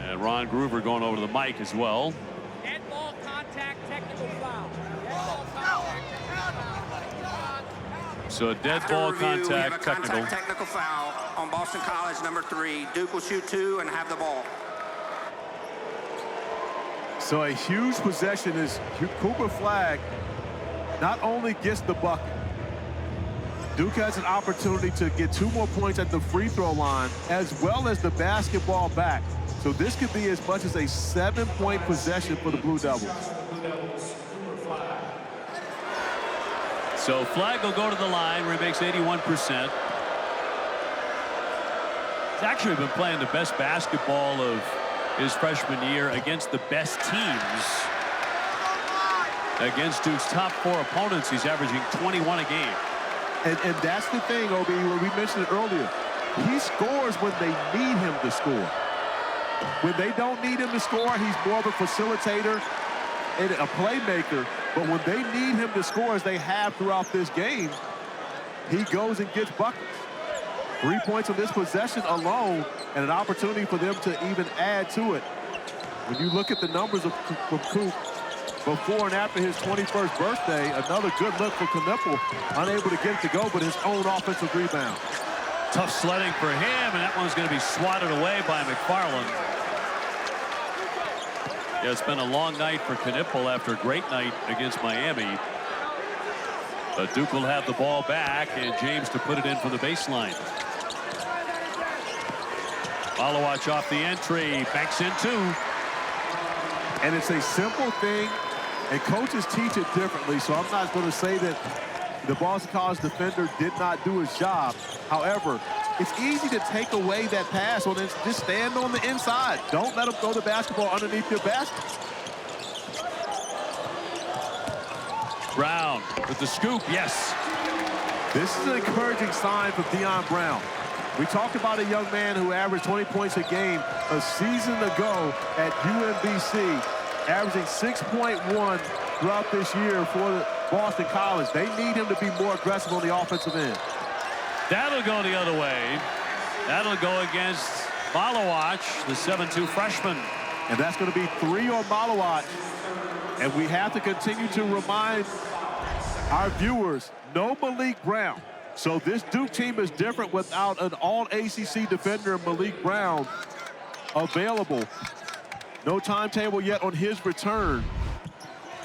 And Ron Groover going over to the mic as well. Dead ball contact, technical foul. Dead ball contact, technical foul. So a dead ball contact, technical foul on Boston College number 3. Duke will shoot 2 and have the ball. So a huge possession is Cooper Flagg not only gets the bucket, Duke has an opportunity to get 2 more points at the free throw line as well as the basketball back. So this could be as much as a 7-point possession for the Blue Devils. So Flagg will go to the line where he makes 81%. He's actually been playing the best basketball of his freshman year against the best teams. Against Duke's top 4 opponents, he's averaging 21 a game. And that's the thing, OB, where we mentioned it earlier. He scores when they need him to score. When they don't need him to score, he's more of a facilitator and a playmaker. But when they need him to score, as they have throughout this game, he goes and gets buckets. 3 points on this possession alone, and an opportunity for them to even add to it. When you look at the numbers of Coop before and after his 21st birthday, another good look for Knipple, unable to get it to go, but his own offensive rebound. Tough sledding for him, and that one's going to be swatted away by McFarland. Yeah, it's been a long night for Knipple after a great night against Miami. But Duke will have the ball back, and James to put it in for the baseline. Malawach off the entry, banks in 2. And it's a simple thing, and coaches teach it differently, so I'm not going to say that the Boston College defender did not do his job. However, it's easy to take away that pass on it. Just stand on the inside. Don't let him throw the basketball underneath your basket. Brown with the scoop, yes. This is an encouraging sign for Deion Brown. We talked about a young man who averaged 20 points a game a season ago at UMBC, averaging 6.1 throughout this year for Boston College. They need him to be more aggressive on the offensive end. That'll go the other way. That'll go against Malawach, the 7'2 freshman. And that's going to be 3 on Malawach. And we have to continue to remind our viewers, no Malik Brown. So this Duke team is different without an all-ACC defender, Malik Brown, available. No timetable yet on his return.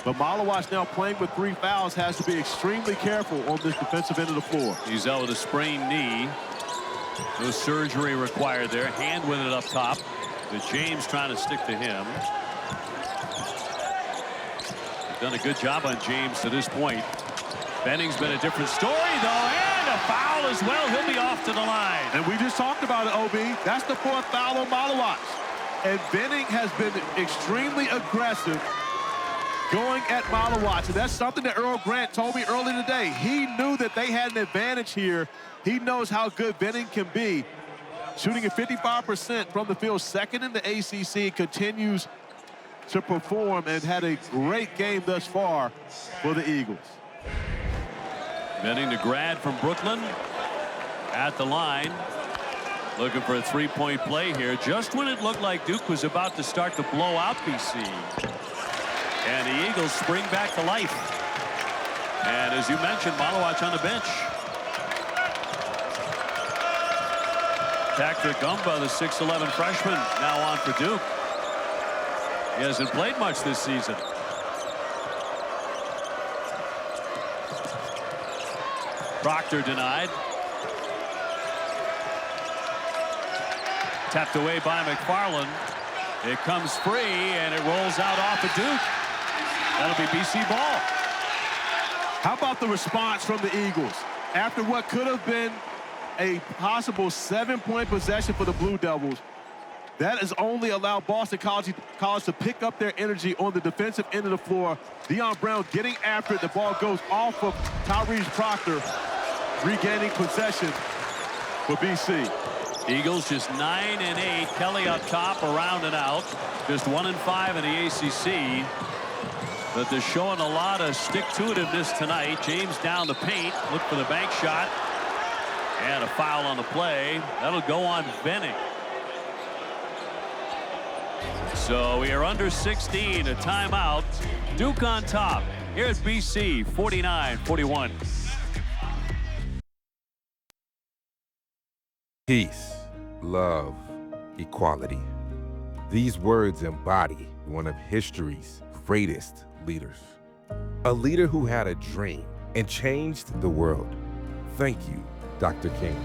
But Malawach, now playing with 3 fouls, has to be extremely careful on this defensive end of the floor. He's out with a sprained knee. No surgery required there. Hand with it up top. But James trying to stick to him. Done a good job on James to this point. Benning's been a different story, though, and a foul as well. He'll be off to the line. And we just talked about it, OB. That's the 4th foul on Malawach. And Benning has been extremely aggressive, going at Malawach. And that's something that Earl Grant told me earlier today. He knew that they had an advantage here. He knows how good Benning can be. Shooting at 55% from the field, second in the ACC, continues to perform and had a great game thus far for the Eagles. Benning, the grad from Brooklyn, at the line. Looking for a three-point play here, just when it looked like Duke was about to start to blow out BC. And the Eagles spring back to life. And as you mentioned, Malawach on the bench. Hector Gumba, the 6'11 freshman, now on for Duke. He hasn't played much this season. Proctor denied. Tapped away by McFarland. It comes free, and it rolls out off of Duke. That'll be BC ball. How about the response from the Eagles? After what could have been a possible 7-point possession for the Blue Devils, that has only allowed Boston College to pick up their energy on the defensive end of the floor. Deion Brown getting after it. The ball goes off of Tyrese Proctor, regaining possession for BC. Eagles just 9-8. Kelly up top, around and out. Just 1-5 in the ACC. But they're showing a lot of stick-to-itiveness tonight. James down the paint. Look for the bank shot. And a foul on the play. That'll go on Benning. So we are under 16. A timeout. Duke on top. Here at BC, 49-41. Peace, love, equality. These words embody one of history's greatest leaders. A leader who had a dream and changed the world. Thank you, Dr. King.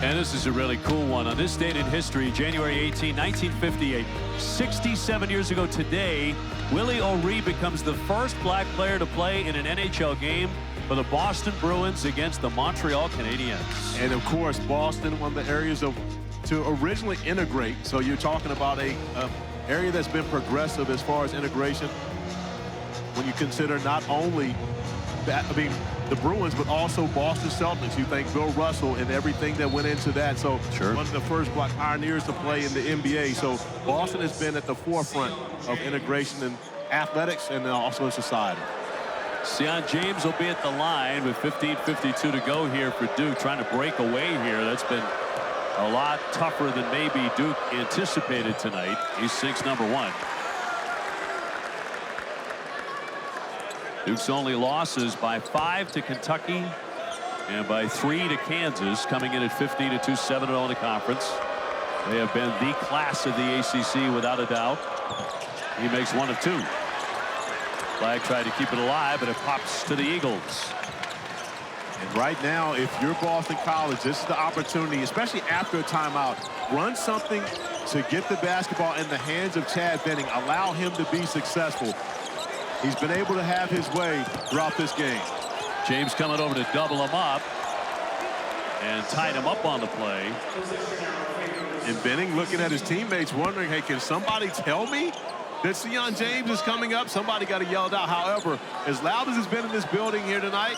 And this is a really cool one. On this date in history, January 18, 1958, 67 years ago today, Willie O'Ree becomes the first black player to play in an NHL game for the Boston Bruins against the Montreal Canadiens. And of course, Boston, one of the areas to originally integrate. So you're talking about a area that's been progressive as far as integration. When you consider not only that, the Bruins, but also Boston Celtics. You think Bill Russell and everything that went into that. So sure. One of the first black pioneers to play in the NBA. So Boston has been at the forefront of integration in athletics and also in society. Sion James will be at the line with 15:52 to go here for Duke, trying to break away here. That's been a lot tougher than maybe Duke anticipated tonight. He sinks number one. Duke's only losses by 5 to Kentucky and by 3 to Kansas, coming in at 15-2, 7-0 in the conference. They have been the class of the ACC without a doubt. He makes 1 of 2. Flag tried to keep it alive, but it pops to the Eagles. And right now, if you're Boston College, this is the opportunity, especially after a timeout. Run something to get the basketball in the hands of Chad Benning. Allow him to be successful. He's been able to have his way throughout this game. James coming over to double him up and tied him up on the play. And Benning looking at his teammates wondering, hey, can somebody tell me that Sion James is coming up? Somebody got to yell it out. However, as loud as it's been in this building here tonight,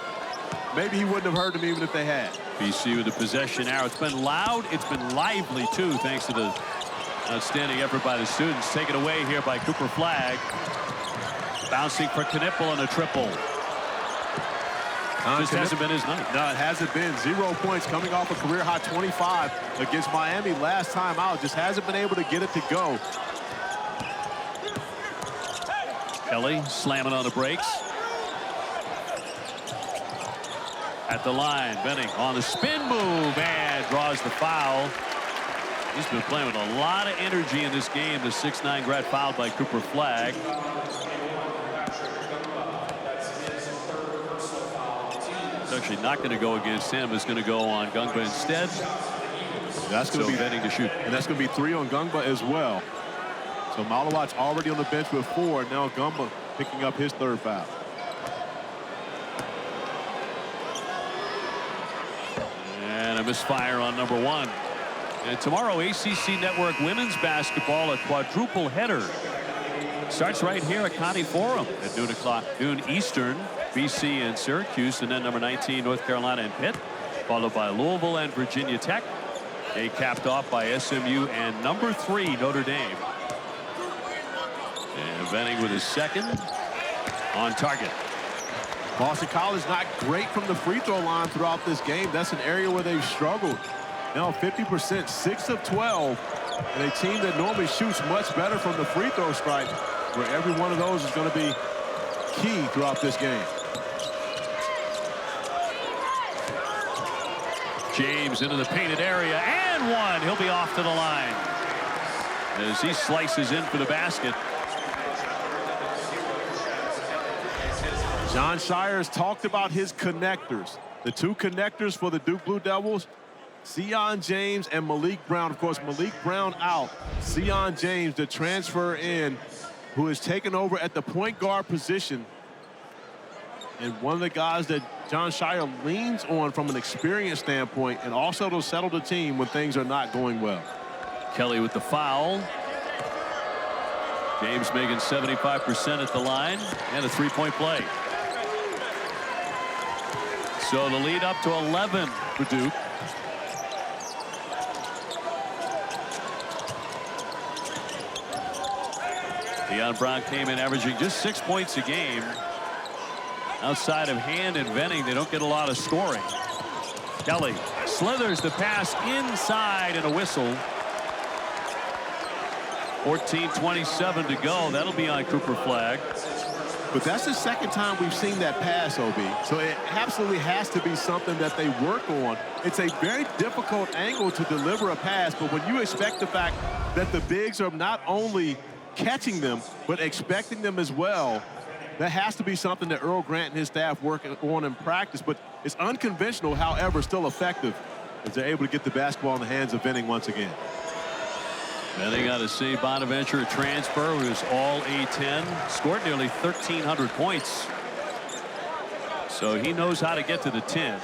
maybe he wouldn't have heard them even if they had. BC with the possession arrow. It's been loud. It's been lively, too, thanks to the outstanding effort by the students. Taken away here by Cooper Flagg. Bouncing for Knipple and a triple. Just hasn't been his night. No, it hasn't been. 0 points coming off a career-high 25 against Miami last time out. Just hasn't been able to get it to go. Kelly slamming on the brakes. At the line, Benning on the spin move and draws the foul. He's been playing with a lot of energy in this game. The 6'9" grad fouled by Cooper Flagg. It's actually not going to go against him. It's going to go on Gungba instead. That's going to be Benning to shoot. And that's going to be 3 on Gungba as well. So Malawach already on the bench with 4. Now Gumba picking up his 3rd foul. And a misfire on number 1. And tomorrow, ACC Network women's basketball, a quadruple header. Starts right here at Conte Forum at noon Eastern, BC and Syracuse, and then number 19, North Carolina and Pitt, followed by Louisville and Virginia Tech. They capped off by SMU and number 3, Notre Dame. And Venning with his second on target. Boston College not great from the free throw line throughout this game. That's an area where they've struggled. Now 50%, 6 of 12, and a team that normally shoots much better from the free throw stripe, where every one of those is going to be key throughout this game. James into the painted area, and one. He'll be off to the line as he slices in for the basket. John Shires talked about his connectors. The 2 connectors for the Duke Blue Devils, Sion James and Malik Brown. Of course, Malik Brown out. Sion James, the transfer in, who has taken over at the point guard position. And one of the guys that John Shire leans on from an experience standpoint, and also to settle the team when things are not going well. Kelly with the foul. James making 75% at the line, and a 3-point play. So the lead up to 11 for Duke. Deion Brown came in averaging just 6 points a game. Outside of Hand and Venning, they don't get a lot of scoring. Kelly slithers the pass inside and a whistle. 14:27 to go. That'll be on Cooper flag. But that's the second time we've seen that pass, OB. So it absolutely has to be something that they work on. It's a very difficult angle to deliver a pass, but when you expect the fact that the bigs are not only catching them, but expecting them as well, that has to be something that Earl Grant and his staff work on in practice. But it's unconventional, however, still effective, as they're able to get the basketball in the hands of Venning once again. Venning out of St. Bonaventure, a transfer, who was all A10, scored nearly 1,300 points. So he knows how to get to the 10.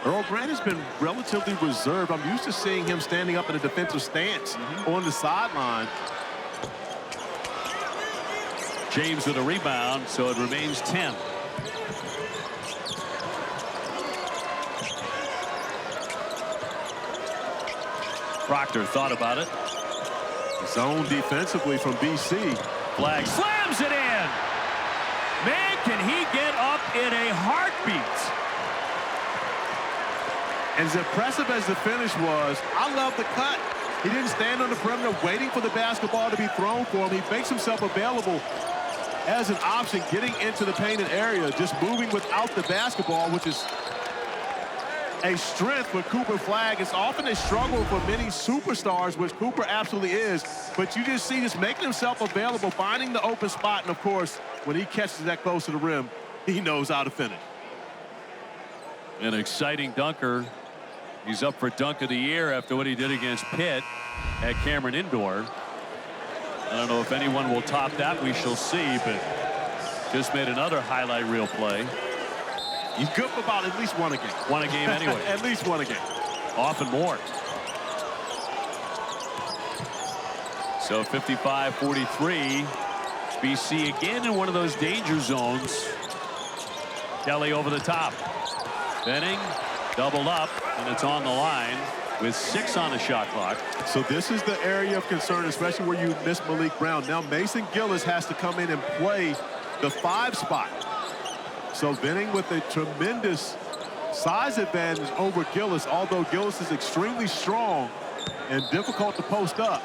Earl Grant has been relatively reserved. I'm used to seeing him standing up in a defensive stance on the sideline. James with a rebound, so it remains 10. Proctor thought about it. Zone defensively from BC. Flag slams it in. Man, can he get up in a heartbeat. As impressive as the finish was, I love the cut. He didn't stand on the perimeter waiting for the basketball to be thrown for him. He makes himself available as an option, getting into the painted area, just moving without the basketball, which is a strength for Cooper Flagg. It's often a struggle for many superstars, which Cooper absolutely is, but you just see just making himself available, finding the open spot, and of course, when he catches that close to the rim, he knows how to finish. An exciting dunker. He's up for dunk of the year after what he did against Pitt at Cameron Indoor. I don't know if anyone will top that. We shall see, but just made another highlight reel play. He's good for about at least one a game. One a game anyway. At least one a game. Often more. So 55-43. BC again in one of those danger zones. Kelly over the top. Venning doubled up, and it's on the line with 6 on the shot clock. So this is the area of concern, especially where you miss Malik Brown. Now Mason Gillis has to come in and play the 5 spot. So Venning with a tremendous size advantage over Gillis, although Gillis is extremely strong and difficult to post up.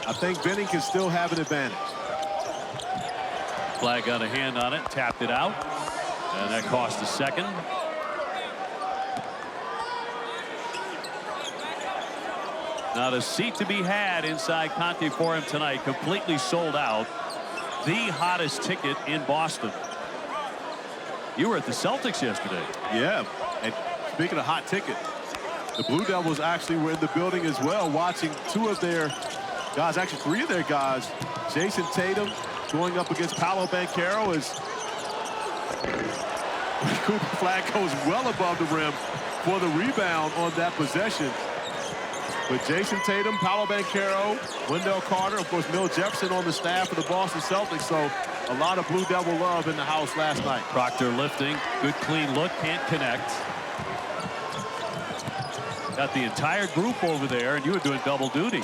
I think Venning can still have an advantage. Flag got a hand on it, tapped it out, and that cost a second. Not a seat to be had inside Conte Forum tonight. Completely sold out. The hottest ticket in Boston. You were at the Celtics yesterday. Yeah, and speaking of hot ticket, the Blue Devils actually were in the building as well, watching 2 of their guys, actually 3 of their guys. Jason Tatum going up against Paolo Banchero as Cooper Flagg goes well above the rim for the rebound on that possession. With Jason Tatum, Paolo Banchero, Wendell Carter, of course, Mil Jefferson on the staff of the Boston Celtics. So a lot of Blue Devil love in the house last night. Proctor lifting. Good clean look. Can't connect. Got the entire group over there, and you were doing double duty.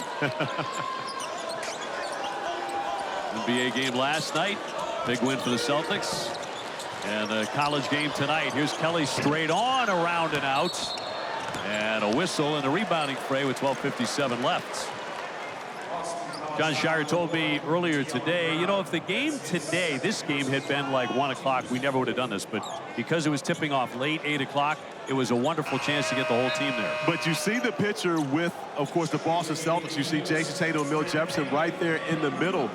NBA game last night. Big win for the Celtics. And a college game tonight. Here's Kelly straight on, around and out. And a whistle and a rebounding fray with 12:57 left. John Shire told me earlier today, you know, if the game today, this game had been like 1 o'clock, we never would have done this. But because it was tipping off late, 8 o'clock, it was a wonderful chance to get the whole team there. But you see the picture with, of course, the Boston Celtics. You see Jason Tatum and Mil Jefferson right there in the middle.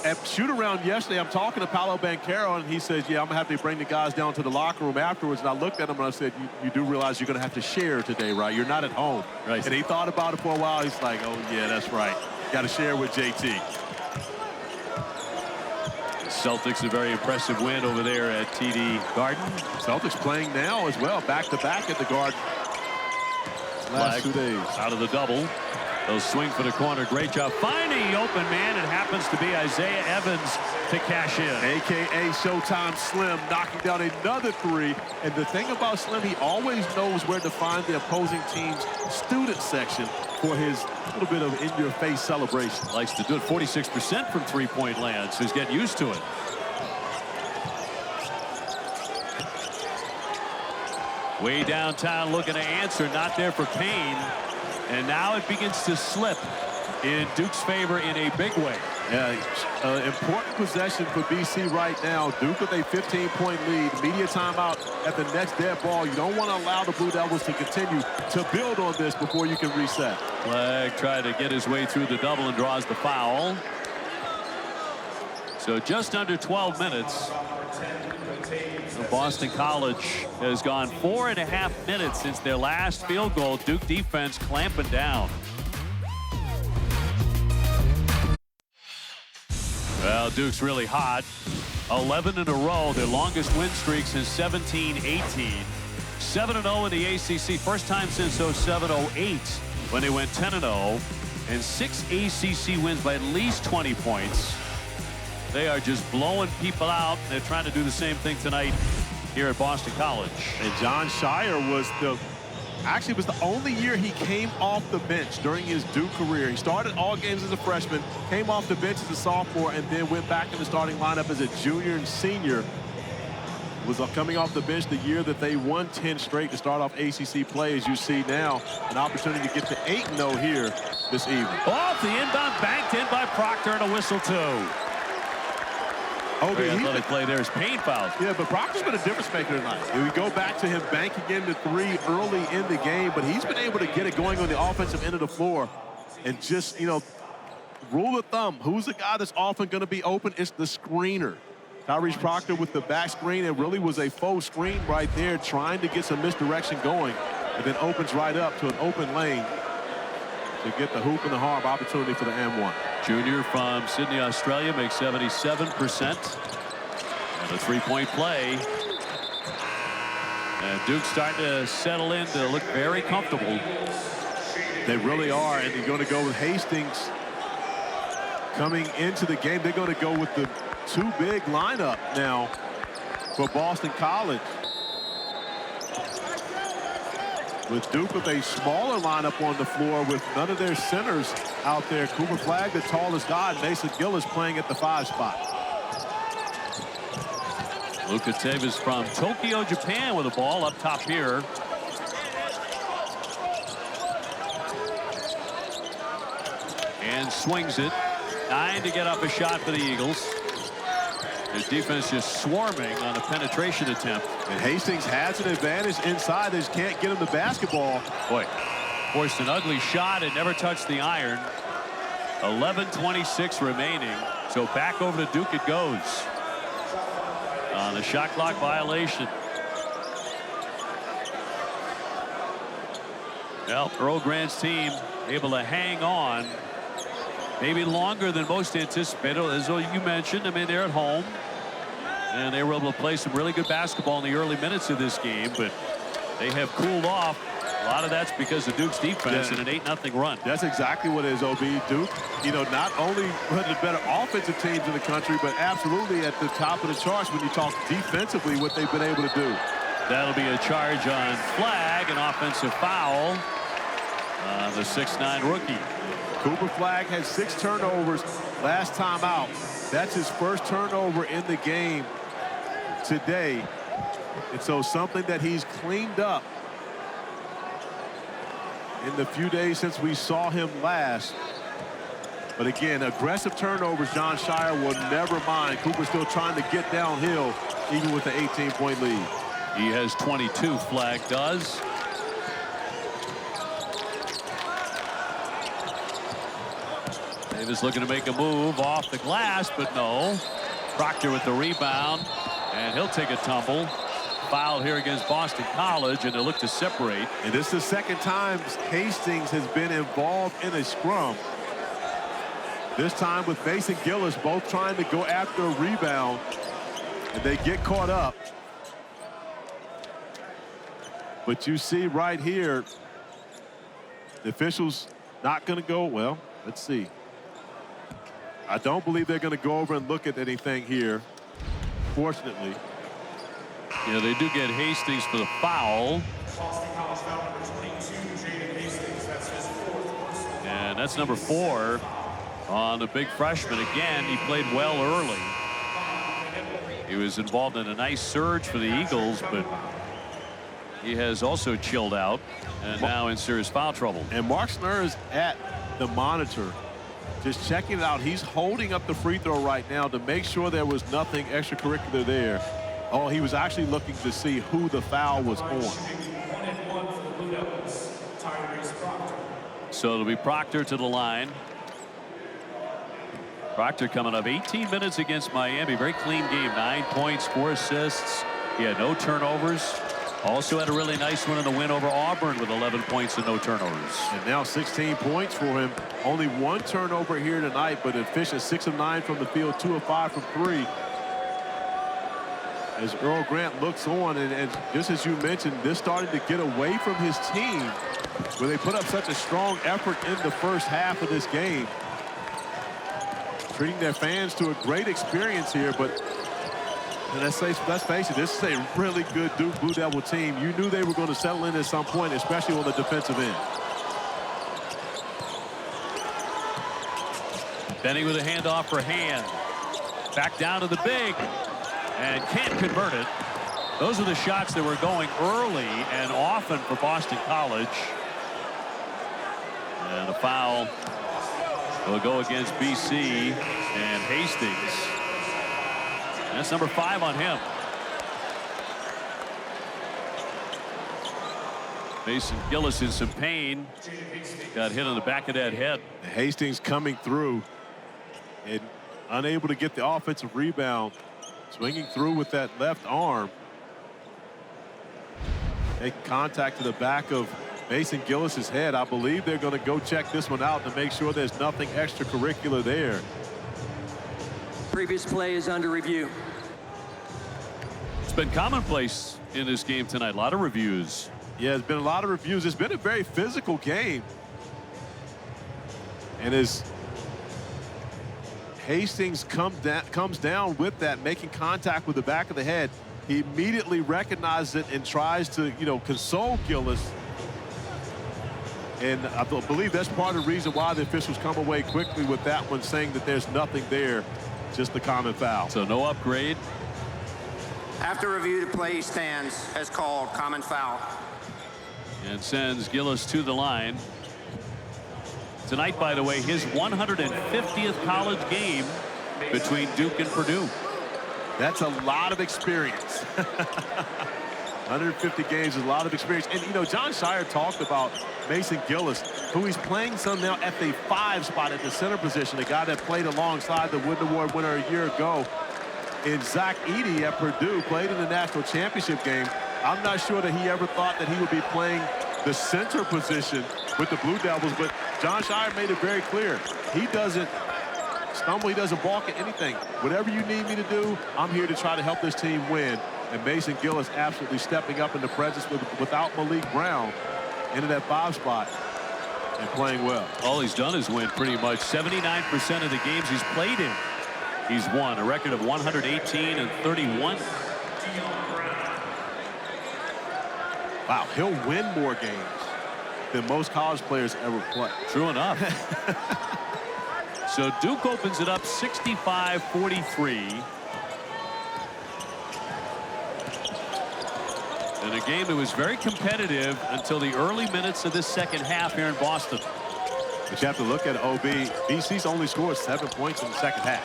At shoot-around yesterday, I'm talking to Paolo Banchero, and he says, yeah, I'm going to have to bring the guys down to the locker room afterwards. And I looked at him and I said, you do realize you're going to have to share today, right? You're not at home. Right. And he thought about it for a while. He's like, oh, yeah, that's right. Got to share with JT. Celtics, a very impressive win over there at TD Garden. Celtics playing now as well, back-to-back at the Garden. Last 2 days. Out of the double. They'll swing for the corner. Great job finding the open man. It happens to be Isaiah Evans to cash in. A.K.A. Showtime Slim knocking down another three. And the thing about Slim, he always knows where to find the opposing team's student section for his little bit of in-your-face celebration. Likes to do it. 46% from three-point land, so he's getting used to it. Way downtown looking to answer. Not there for Payne. And now it begins to slip in Duke's favor in a big way. Yeah, important possession for BC right now. Duke with a 15-point lead. Media timeout at the next dead ball. You don't want to allow the Blue Devils to continue to build on this before you can reset. Flag tried to get his way through the double and draws the foul. So just under 12 minutes. Boston College has gone 4.5 minutes since their last field goal. Duke defense clamping down. Well, Duke's really hot. 11 in a row, their longest win streak since 17-18. 7-0 in the ACC, first time since 07-08 when they went 10-0, and 6 ACC wins by at least 20 points. They are just blowing people out. They're trying to do the same thing tonight here at Boston College. And John Shire was the only year he came off the bench during his Duke career. He started all games as a freshman, came off the bench as a sophomore, and then went back in the starting lineup as a junior and senior. Was coming off the bench the year that they won 10 straight to start off ACC play. As you see now, an opportunity to get to 8-0 here this evening. Off the inbound, banked in by Proctor, and a whistle too. Okay, athletic play there is Payne fouled. Yeah, but Proctor's been a difference maker tonight. We go back to him banking in the three early in the game, but he's been able to get it going on the offensive end of the floor. And just, you know, rule of thumb, who's the guy that's often going to be open? It's the screener. Tyrese Proctor with the back screen. It really was a faux screen right there, trying to get some misdirection going, and then opens right up to an open lane to get the hoop and the harm opportunity for the M1. Junior from Sydney, Australia, makes 77%. And a three-point play. And Duke's starting to settle in to look very comfortable. They really are, and they're going to go with Hastings coming into the game. They're going to go with the two big lineup now for Boston College. With Duke with a smaller lineup on the floor with none of their centers out there. Cooper Flagg, the tallest guy. Mason Gillis playing at the 5 spot. Luka Tevis from Tokyo, Japan with the ball up top here. And swings it. Trying to get up a shot for the Eagles. Their defense just swarming on a penetration attempt. And Hastings has an advantage inside. They just can't get him the basketball. Boy, forced an ugly shot and never touched the iron. 11:26 remaining. So back over to Duke it goes. On a shot clock violation. Well, Earl Grant's team able to hang on. Maybe longer than most anticipated. As you mentioned, I mean, they're at home. And they were able to play some really good basketball in the early minutes of this game. But They have cooled off. A lot of that's because of Duke's defense and an 8-0 run. That's exactly what it is, OB. Duke, you know, not only one of the better offensive teams in the country, but absolutely at the top of the charts when you talk defensively, what they've been able to do. That'll be a charge on Flagg, an offensive foul. The 6'9" rookie. Cooper Flagg had 6 turnovers last time out. That's his first turnover in the game today. And so something that he's cleaned up in the few days since we saw him last. But again, aggressive turnovers, John Shire will never mind. Cooper's still trying to get downhill, even with the 18-point lead. He has 22, Flagg does. Davis looking to make a move off the glass, but no. Proctor with the rebound, and he'll take a tumble. Foul here against Boston College, and they'll look to separate. And this is the second time Hastings has been involved in a scrum. This time with Mason Gillis both trying to go after a rebound, and they get caught up. But you see right here, the officials not going to go, well, let's see. I don't believe they're going to go over and look at anything here, fortunately. Yeah, they do get Hastings for the foul. And that's number 4 on the big freshman. Again, he played well early. He was involved in a nice surge for the Eagles, but he has also chilled out and now in serious foul trouble. And Mark Snur is at the monitor, just checking it out. He's holding up the free throw right now to make sure there was nothing extracurricular there. Oh, he was actually looking to see who the foul was on. So it'll be Proctor to the line. Proctor coming up 18 minutes against Miami. Very clean game. 9 points, 4 assists. He had no turnovers. Also had a really nice one in the win over Auburn with 11 points and no turnovers. And now 16 points for him. Only 1 turnover here tonight, but efficient. 6 of 9 from the field, 2 of 5 from 3. As Earl Grant looks on, and just as you mentioned, this started to get away from his team where they put up such a strong effort in the first half of this game. Treating their fans to a great experience here, but let's face it, this is a really good Duke Blue Devil team. You knew they were going to settle in at some point, especially on the defensive end. Benny with a handoff for Hand. Back down to the big. And can't convert it. Those are the shots that were going early and often for Boston College. And a foul will go against BC and Hastings. That's number 5 on him. Mason Gillis in some pain. Got hit on the back of that head. Hastings coming through and unable to get the offensive rebound. Swinging through with that left arm. Making contact to the back of Mason Gillis's head. I believe they're going to go check this one out to make sure there's nothing extracurricular there. Previous play is under review. It's been commonplace in this game tonight. A lot of reviews. Yeah, there's been a lot of reviews. It's been a very physical game. And as Hastings comes down with that, making contact with the back of the head, he immediately recognizes it and tries to, console Gillis. And I believe that's part of the reason why the officials come away quickly with that one, saying that there's nothing there, just the common foul. So no upgrade. After review, the play stands as called, common foul. And sends Gillis to the line. Tonight, by the way, his 150th college game between Duke and Purdue. That's a lot of experience. 150 games is a lot of experience. And, John Shire talked about Mason Gillis, who he's playing some now at the 5 spot at the center position, a guy that played alongside the Wooden Award winner a year ago. And Zach Edey at Purdue played in the national championship game. I'm not sure that he ever thought that he would be playing the center position with the Blue Devils, but John Shire made it very clear. He doesn't stumble, he doesn't balk at anything. Whatever you need me to do, I'm here to try to help this team win. And Mason Gillis absolutely stepping up in the presence without Malik Brown into that 5 spot and playing well. All he's done is win pretty much 79% of the games he's played in. He's won a record of 118 and 31. Wow, he'll win more games than most college players ever play. True enough. So Duke opens it up 65-43. In a game that was very competitive until the early minutes of this second half here in Boston. But you have to look at OB. BC's only scored 7 points in the second half.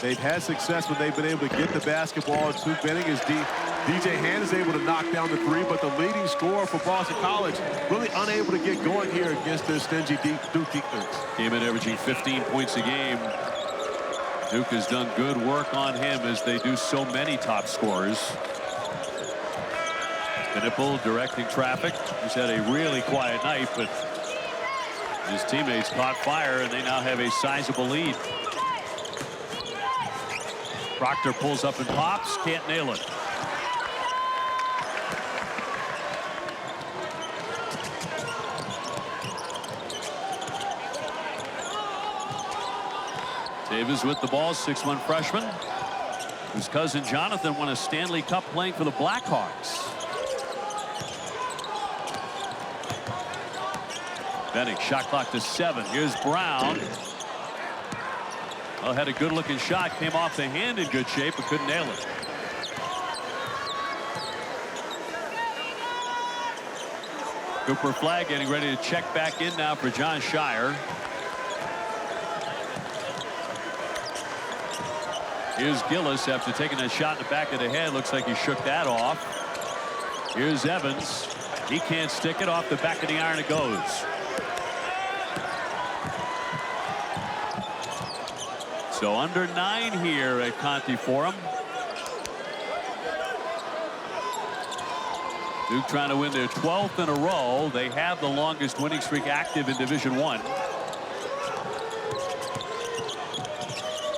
They've had success when they've been able to get the basketball to Benning as DJ Hand is able to knock down the 3, but the leading scorer for Boston College really unable to get going here against their stingy Duke defense. Came in averaging 15 points a game. Duke has done good work on him as they do so many top scorers. Knipple directing traffic. He's had a really quiet night, but his teammates caught fire and they now have a sizable lead. Proctor pulls up and pops, can't nail it. Davis with the ball, 6'1" freshman. His cousin Jonathan won a Stanley Cup playing for the Blackhawks. Benning, shot clock to 7. Here's Brown. Well, had a good looking shot, came off the hand in good shape, but couldn't nail it. Cooper Flagg getting ready to check back in now for John Shire. Here's Gillis after taking a shot in the back of the head. Looks like he shook that off. Here's Evans. He can't stick it. Off the back of the iron it goes. So under 9 here at Conte Forum. Duke trying to win their 12th in a row. They have the longest winning streak active in Division I.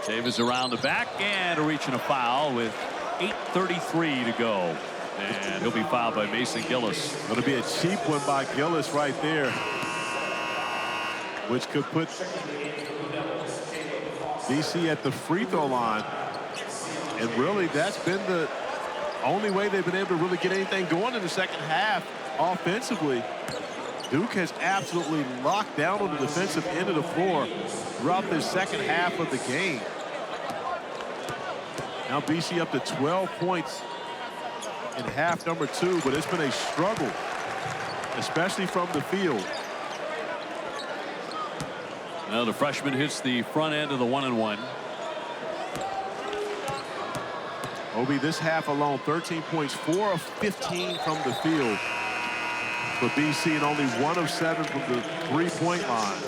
Davis around the back and a reach and a foul with 8:33 to go. And he'll be fouled by Mason Gillis. Going to be a cheap one by Gillis right there, which could put BC at the free throw line. And really, that's been the only way they've been able to really get anything going in the second half offensively. Duke has absolutely locked down on the defensive end of the floor throughout the second half of the game. Now BC up to 12 points in half number 2, but it's been a struggle, especially from the field. Now the freshman hits the front end of the 1-and-1. Obi, this half alone, 13 points, 4 of 15 from the field for BC, and only 1 of 7 from the three-point line.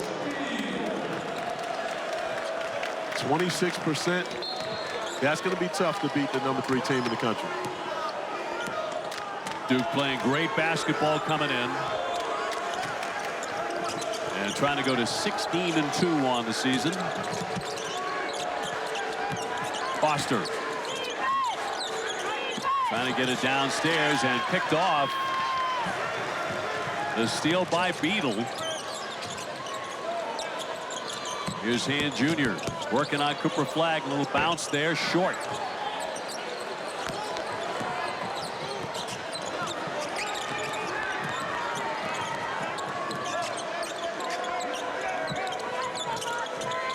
26%. That's going to be tough to beat the number 3 team in the country. Duke playing great basketball coming in. And trying to go to 16-2 on the season. Foster. Trying to get it downstairs and picked off. The steal by Beadle. Here's Hand Jr. working on Cooper Flagg. A little bounce there, short.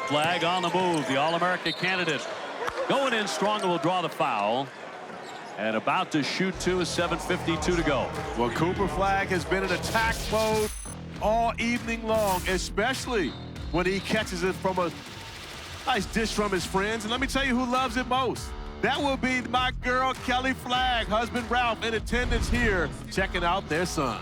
Flagg on the move, the All-America candidate. Going in strong and will draw the foul. And about to shoot 2 with 7:52 to go. Well, Cooper Flagg has been in attack mode all evening long, especially when he catches it from a nice dish from his friends. And let me tell you who loves it most. That will be my girl, Kelly Flagg, husband Ralph, in attendance here, checking out their son.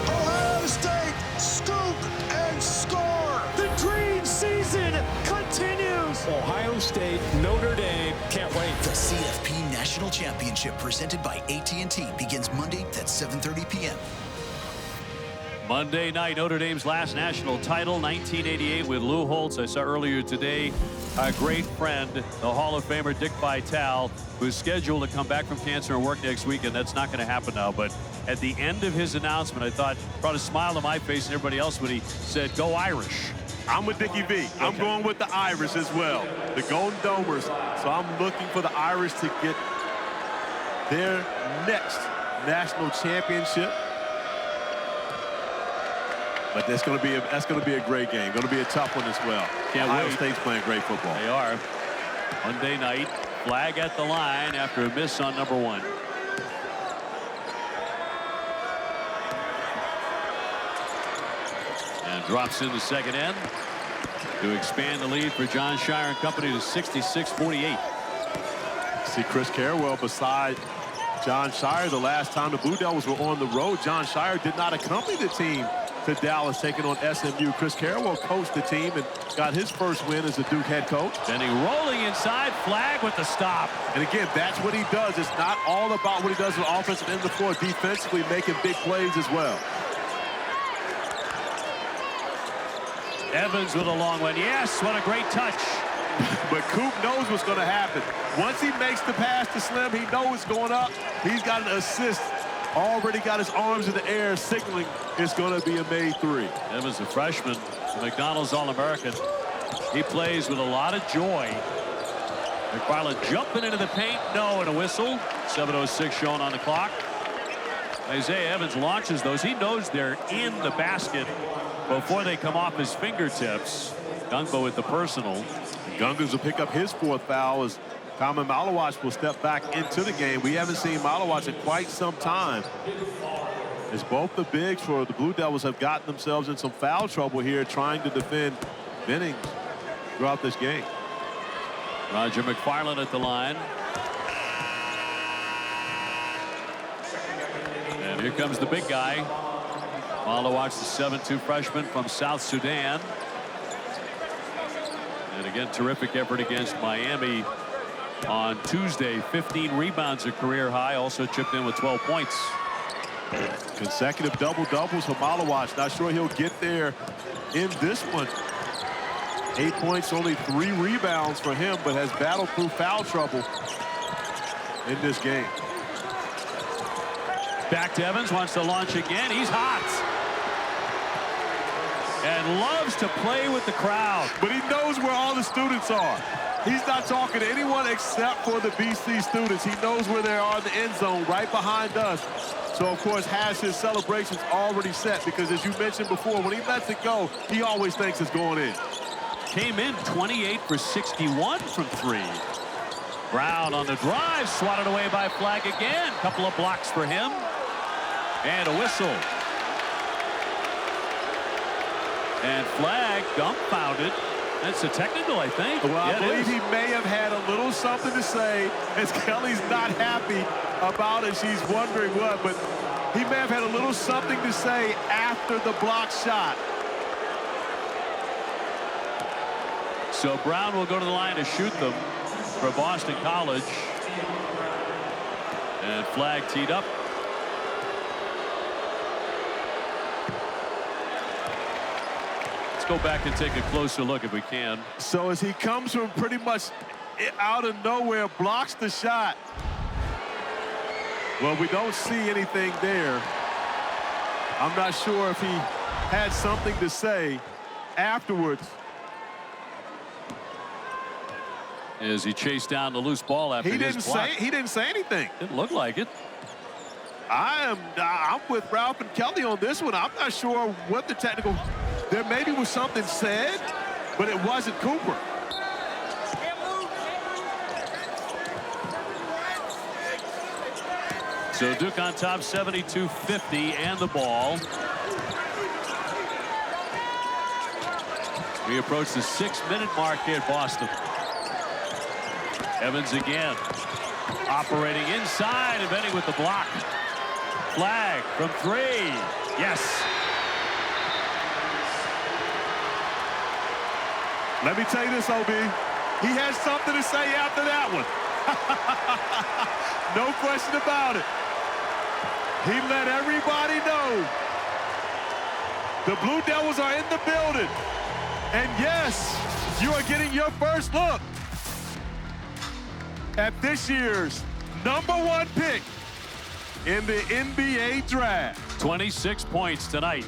Ohio State, scoop and score. The dream season continues. Ohio State, Notre Dame, can't wait. The CFP National Championship presented by AT&T begins Monday at 7:30 p.m. Monday night, Notre Dame's last national title, 1988 with Lou Holtz. I saw earlier today a great friend, the Hall of Famer Dick Vitale, who's scheduled to come back from cancer and work next week, and that's not going to happen now. But at the end of his announcement, I thought, brought a smile to my face and everybody else when he said, "Go Irish." I'm with Dickie V. I'm going with the Irish as well, the Golden Domers. So I'm looking for the Irish to get their next national championship. But that's going to be a great game. Going to be a tough one as well. Ohio State's playing great football. They are. Monday night, flag at the line after a miss on number 1. And drops in the second end to expand the lead for John Shire and company to 66-48. See Chris Carrawell beside John Shire. The last time the Blue Devils were on the road, John Shire did not accompany the team to Dallas, taking on SMU. Chris Carrawell coached the team and got his first win as a Duke head coach. Benny rolling inside, flag with the stop. And again, that's what he does. It's not all about what he does on the offensive end of the floor, defensively making big plays as well. Evans with a long one. Yes, what a great touch. But Coop knows what's going to happen. Once he makes the pass to Slim, he knows it's going up. He's got an assist. Already got his arms in the air, signaling it's going to be a made 3. Evans, a freshman, McDonald's All-American. He plays with a lot of joy. McFarland jumping into the paint. No, and a whistle. 7:06 shown on the clock. Isaiah Evans launches those. He knows they're in the basket before they come off his fingertips. Gungbo with the personal. Gungas will pick up his 4th foul as Kama Malawach will step back into the game. We haven't seen Malawach in quite some time, as both the bigs for the Blue Devils have gotten themselves in some foul trouble here trying to defend Bennings throughout this game. Roger McFarland at the line. And here comes the big guy. Malawach, the 7'2" freshman from South Sudan. And again, terrific effort against Miami on Tuesday. 15 rebounds, a career high. Also chipped in with 12 points. Consecutive double-doubles for Malawach. Not sure he'll get there in this one. 8 points, only 3 rebounds for him, but has battled through foul trouble in this game. Back to Evans, wants to launch again. He's hot. And loves to play with the crowd. But he knows where all the students are. He's not talking to anyone except for the BC students. He knows where they are in the end zone, right behind us. So, of course, has his celebrations already set because, as you mentioned before, when he lets it go, he always thinks it's going in. Came in 28 for 61 from 3. Brown on the drive, swatted away by Flag again. Couple of blocks for him. And a whistle. And Flag dumbfounded. That's a technical, I think. Well, I believe he may have had a little something to say, as Kelly's not happy about it. She's wondering what, but he may have had a little something to say after the block shot. So Brown will go to the line to shoot them for Boston College. And Flag teed up. Let's go back and take a closer look if we can. So as he comes from pretty much out of nowhere, blocks the shot. Well, we don't see anything there. I'm not sure if he had something to say afterwards. As he chased down the loose ball after his block. He didn't say anything. Didn't look like it. I'm with Ralph and Kelly on this one. I'm not sure what the technical. There maybe was something said, but it wasn't Cooper. So Duke on top, 72-50, and the ball. We approach the 6-minute mark here at Boston. Evans again, operating inside and Benny with the block. Flag from 3. Yes. Let me tell you this, OB. He has something to say after that one. No question about it. He let everybody know The Blue Devils are in the building. And yes, you are getting your first look at this year's #1 pick in the NBA draft. 26 points tonight.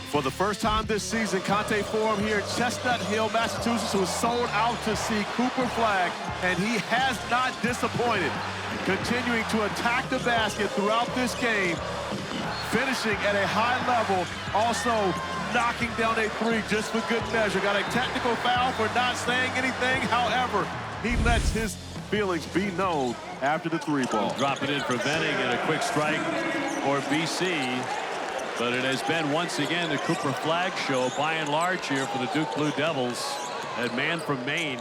For the first time this season, Conte Forum here in Chestnut Hill, Massachusetts was sold out to see Cooper Flagg, and he has not disappointed. Continuing to attack the basket throughout this game, finishing at a high level, also knocking down a three just for good measure. Got a technical foul for not saying anything. However, he lets his feelings be known after the three ball. Drop it in for Venning and a quick strike for BC. But it has been once again the Cooper Flagg show by and large here for the Duke Blue Devils. That man from Maine.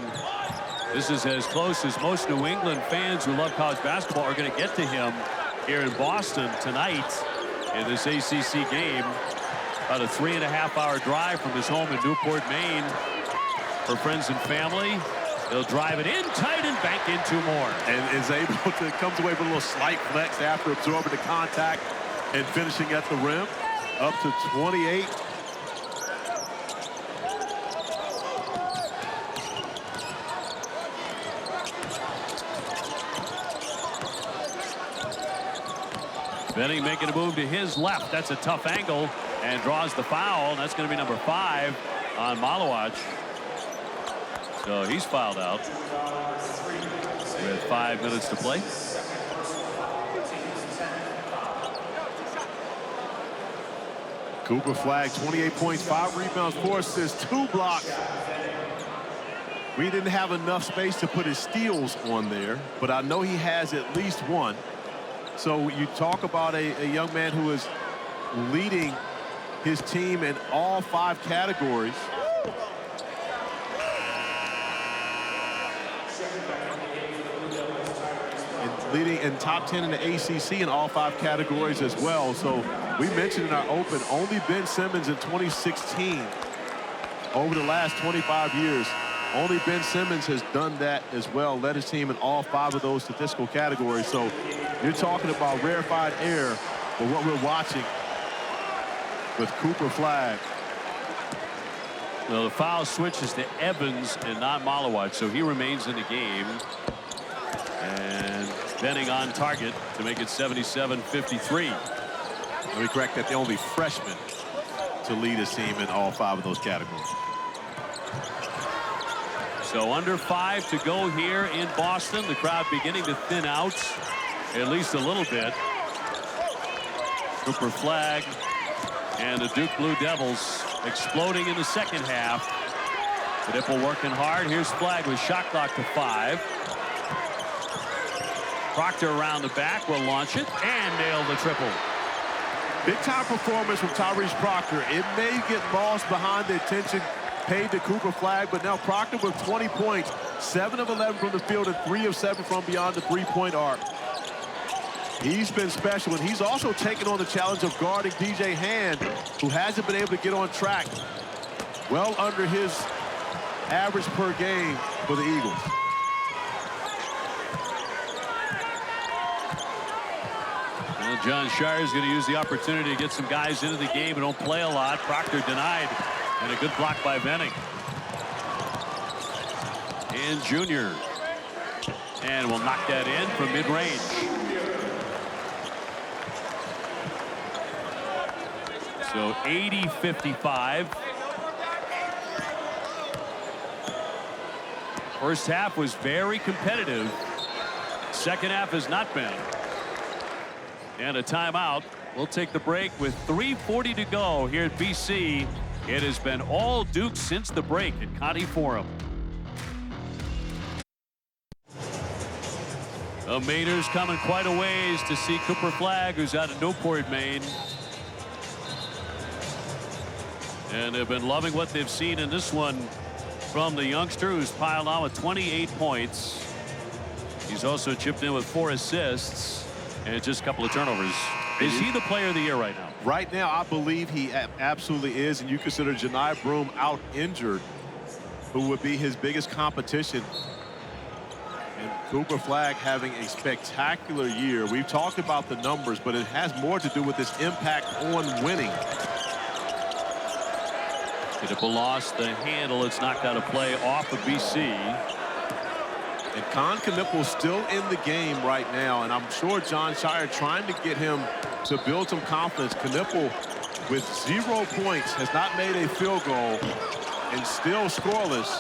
This is as close as most New England fans who love college basketball are going to get to him here in Boston tonight in this ACC game. About a 3.5-hour drive from his home in Newport, Maine. For friends and family, they'll drive it in tight and bank in 2 more. And is able to, comes away with a little slight flex after absorbing the contact and finishing at the rim. Up to 28. Venning making a move to his left. That's a tough angle and draws the foul. That's going to be number 5 on Malawach. So he's fouled out with 5 minutes to play. Cooper Flagg, 28 points, 5 rebounds, 4 assists, 2 blocks. We didn't have enough space to put his steals on there, but I know he has at least 1. So you talk about a young man who is leading his team in all 5 categories. And leading in top 10 in the ACC in all 5 categories as well. So we mentioned in our open, only Ben Simmons in 2016. Over the last 25 years, only Ben Simmons has done that as well, led his team in all 5 of those statistical categories. So you're talking about rarefied air for what we're watching with Cooper Flagg. Well, the foul switches to Evans and not Malawach, so he remains in the game. And Venning on target to make it 77-53. Let me correct that, the only freshman to lead his team in all 5 of those categories. So under 5 to go here in Boston. The crowd beginning to thin out at least a little bit. Cooper Flagg and the Duke Blue Devils exploding in the second half. The Dipple working hard. Here's Flagg with shot clock to 5. Proctor around the back will launch it and nail the triple. Big time performance from Tyrese Proctor. It may get lost behind the attention paid to Cooper Flagg, but now Proctor with 20 points, 7 of 11 from the field and 3 of 7 from beyond the 3-point arc. He's been special, and he's also taken on the challenge of guarding DJ Hand, who hasn't been able to get on track. Well under his average per game for the Eagles. Well, John Shire is going to use the opportunity to get some guys into the game who don't play a lot. Proctor denied, and a good block by Venning. And Junior. And will knock that in from mid-range. So 80-55. First half was very competitive. Second half has not been. And a timeout. We'll take the break with 3:40 to go here at BC. It has been all Duke since the break at Conte Forum. The Mainers coming quite a ways to see Cooper Flagg, who's out of Newport, Maine. And they've been loving what they've seen in this one from the youngster, who's piled on with 28 points. He's also chipped in with 4 assists and just a couple of turnovers. Is he the player of the year right now? Right now, I believe he absolutely is, and you consider Janai Broome out injured, who would be his biggest competition. Cooper Flagg having a spectacular year. We've talked about the numbers, but it has more to do with his impact on winning. Knipple lost the handle. It's knocked out of play off of BC. And Knippel's still in the game right now, and I'm sure John Shire trying to get him to build some confidence. Knipple with 0 points has not made a field goal and still scoreless.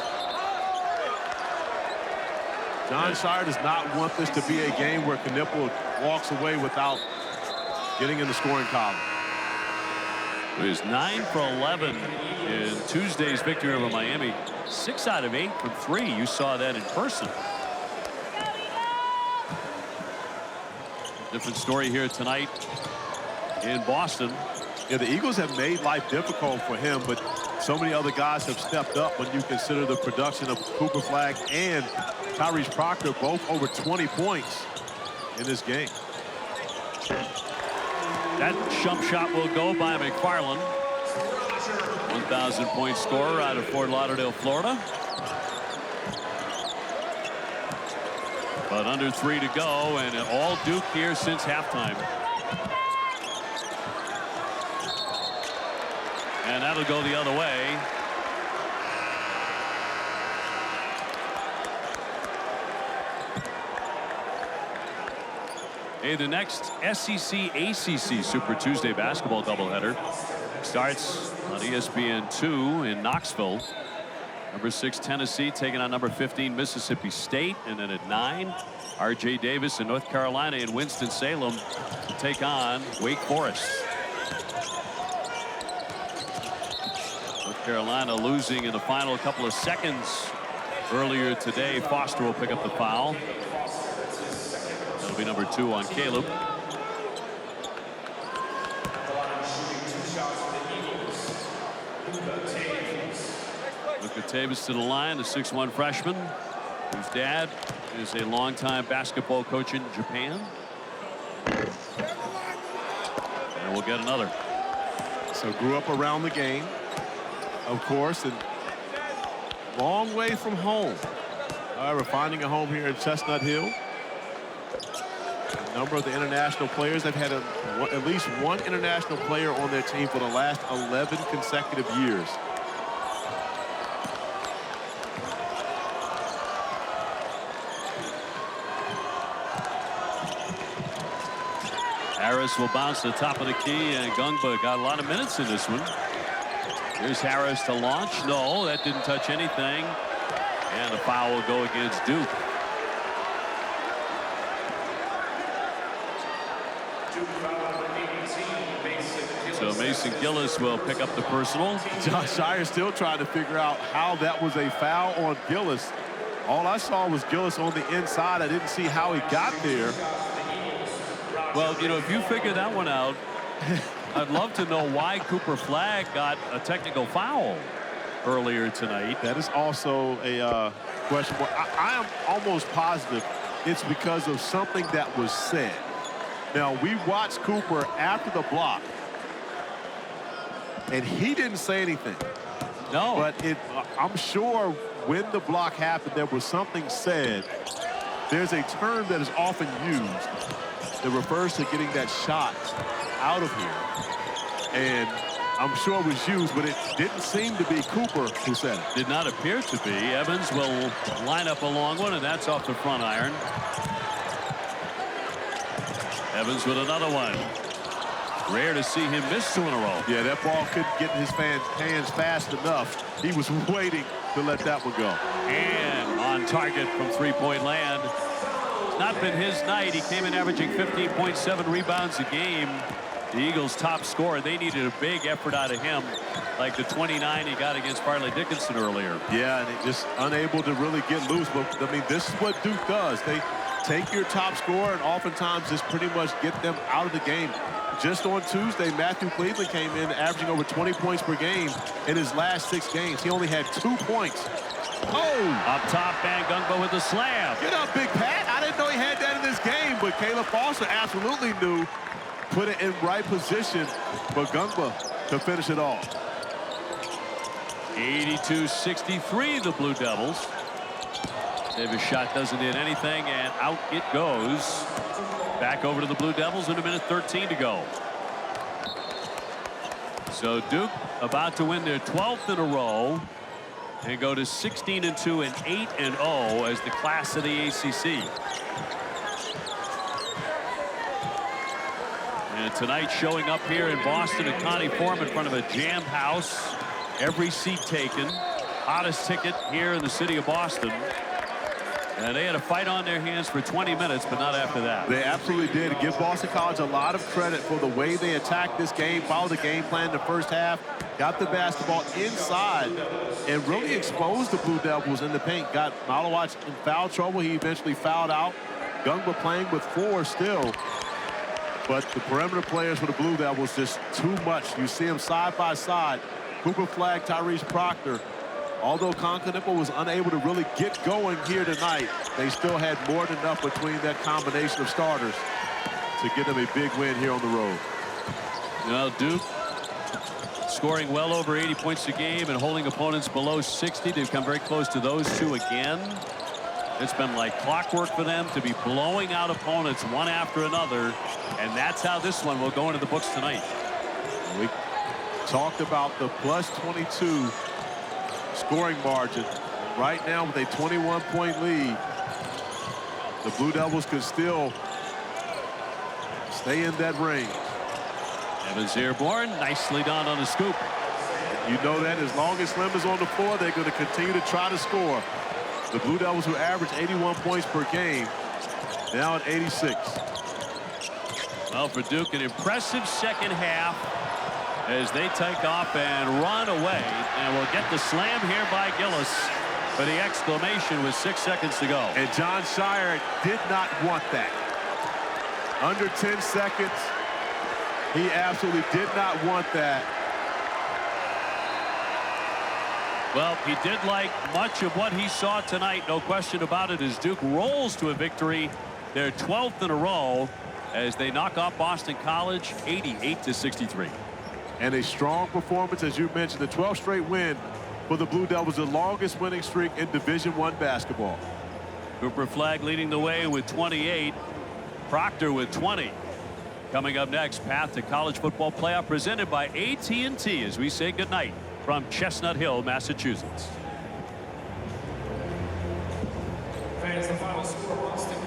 John Shire does not want this to be a game where Knipple walks away without getting in the scoring column. It is 9 for 11 in Tuesday's victory over Miami. 6 out of 8 from 3. You saw that in person. Different story here tonight in Boston. Yeah, the Eagles have made life difficult for him, but so many other guys have stepped up when you consider the production of Cooper Flagg and Tyrese Proctor, both over 20 points in this game. That jump shot will go by McFarland. 1,000-point scorer out of Fort Lauderdale, Florida. But under 3 to go, and all Duke here since halftime. And that'll go the other way. Hey, the next SEC-ACC Super Tuesday basketball doubleheader starts on ESPN2 in Knoxville. Number 6 Tennessee taking on number 15 Mississippi State, and then at 9 R.J. Davis in North Carolina and Winston-Salem to take on Wake Forest. North Carolina losing in the final couple of seconds earlier today. Foster will pick up the foul. That'll be number 2 on Caleb. Tavis to the line, the 6'1" freshman, whose dad is a longtime basketball coach in Japan. And we'll get another. So grew up around the game, of course, and long way from home. However, finding a home here in Chestnut Hill. A number of the international players have had at least one international player on their team for the last 11 consecutive years. Harris will bounce to the top of the key, and Gungba got a lot of minutes in this one. Here's Harris to launch. No, that didn't touch anything. And the foul will go against Duke. So Mason Gillis will pick up the personal. John Shire still trying to figure out how that was a foul on Gillis. All I saw was Gillis on the inside. I didn't see how he got there. Well, you know, if you figure that one out, I'd love to know why Cooper Flagg got a technical foul earlier tonight. That is also a question. I am almost positive it's because of something that was said. Now, we watched Cooper after the block, and he didn't say anything. No. But I'm sure when the block happened, there was something said. There's a term that is often used that refers to getting that shot out of here. And I'm sure it was used, but it didn't seem to be Cooper who said it. Did not appear to be. Evans will line up a long one, and that's off the front iron. Evans with another one. Rare to see him miss 2 in a row. Yeah, that ball couldn't get in his hands fast enough. He was waiting to let that one go. And on target from three-point land. Not been his night. He came in averaging 15.7 rebounds a game. The Eagles' top scorer. They needed a big effort out of him, like the 29 he got against Farley Dickinson earlier. Yeah, and just unable to really get loose. But I mean, this is what Duke does. They take your top scorer and oftentimes just pretty much get them out of the game. Just on Tuesday, Matthew Cleveland came in averaging over 20 points per game in his last 6 games. He only had 2 points. Oh! Up top, Van Gungba with the slam. Get up, Big Pat. I didn't know he had that in this game, but Caleb Foster absolutely knew. Put it in right position for Gungba to finish it off. 82-63, the Blue Devils. Davis' shot doesn't hit anything, and out it goes. Back over to the Blue Devils in a minute 13 to go. So Duke about to win their 12th in a row and go to 16-2 and 8-0 as the class of the ACC. And tonight showing up here in Boston at Conte Forum in front of a jammed house. Every seat taken. Hottest ticket here in the city of Boston. And they had a fight on their hands for 20 minutes, but not after that. They absolutely did. Give Boston College a lot of credit for the way they attacked this game, followed the game plan in the first half, got the basketball inside, and really exposed the Blue Devils in the paint. Got Malowacz in foul trouble. He eventually fouled out. Gungba playing with 4 still. But the perimeter players for the Blue Devils just too much. You see them side by side. Cooper Flagg, Tyrese Proctor. Although Conte was unable to really get going here tonight, they still had more than enough between that combination of starters to get them a big win here on the road. Now Duke scoring well over 80 points a game and holding opponents below 60. They've come very close to those two again. It's been like clockwork for them to be blowing out opponents one after another, and that's how this one will go into the books tonight. We talked about the plus 22 scoring margin. Right now with a 21-point lead, the Blue Devils could still stay in that range. Evans airborne, nicely done on the scoop. You know that as long as Slim is on the floor, they're going to continue to try to score. The Blue Devils, who average 81 points per game, now at 86. Well, for Duke, an impressive second half as they take off and run away. And we'll get the slam here by Gillis for the exclamation with 6 seconds to go. And John Shire did not want that. Under 10 seconds, he absolutely did not want that. Well, he did like much of what he saw tonight, no question about it, as Duke rolls to a victory, their 12th in a row, as they knock off Boston College 88-63. And a strong performance, as you mentioned, the 12th straight win for the Blue Devils, the longest winning streak in Division I basketball. Cooper Flagg leading the way with 28. Proctor with 20. Coming up next, Path to College Football Playoff presented by AT&T as we say goodnight from Chestnut Hill, Massachusetts. Fans, the final score, Boston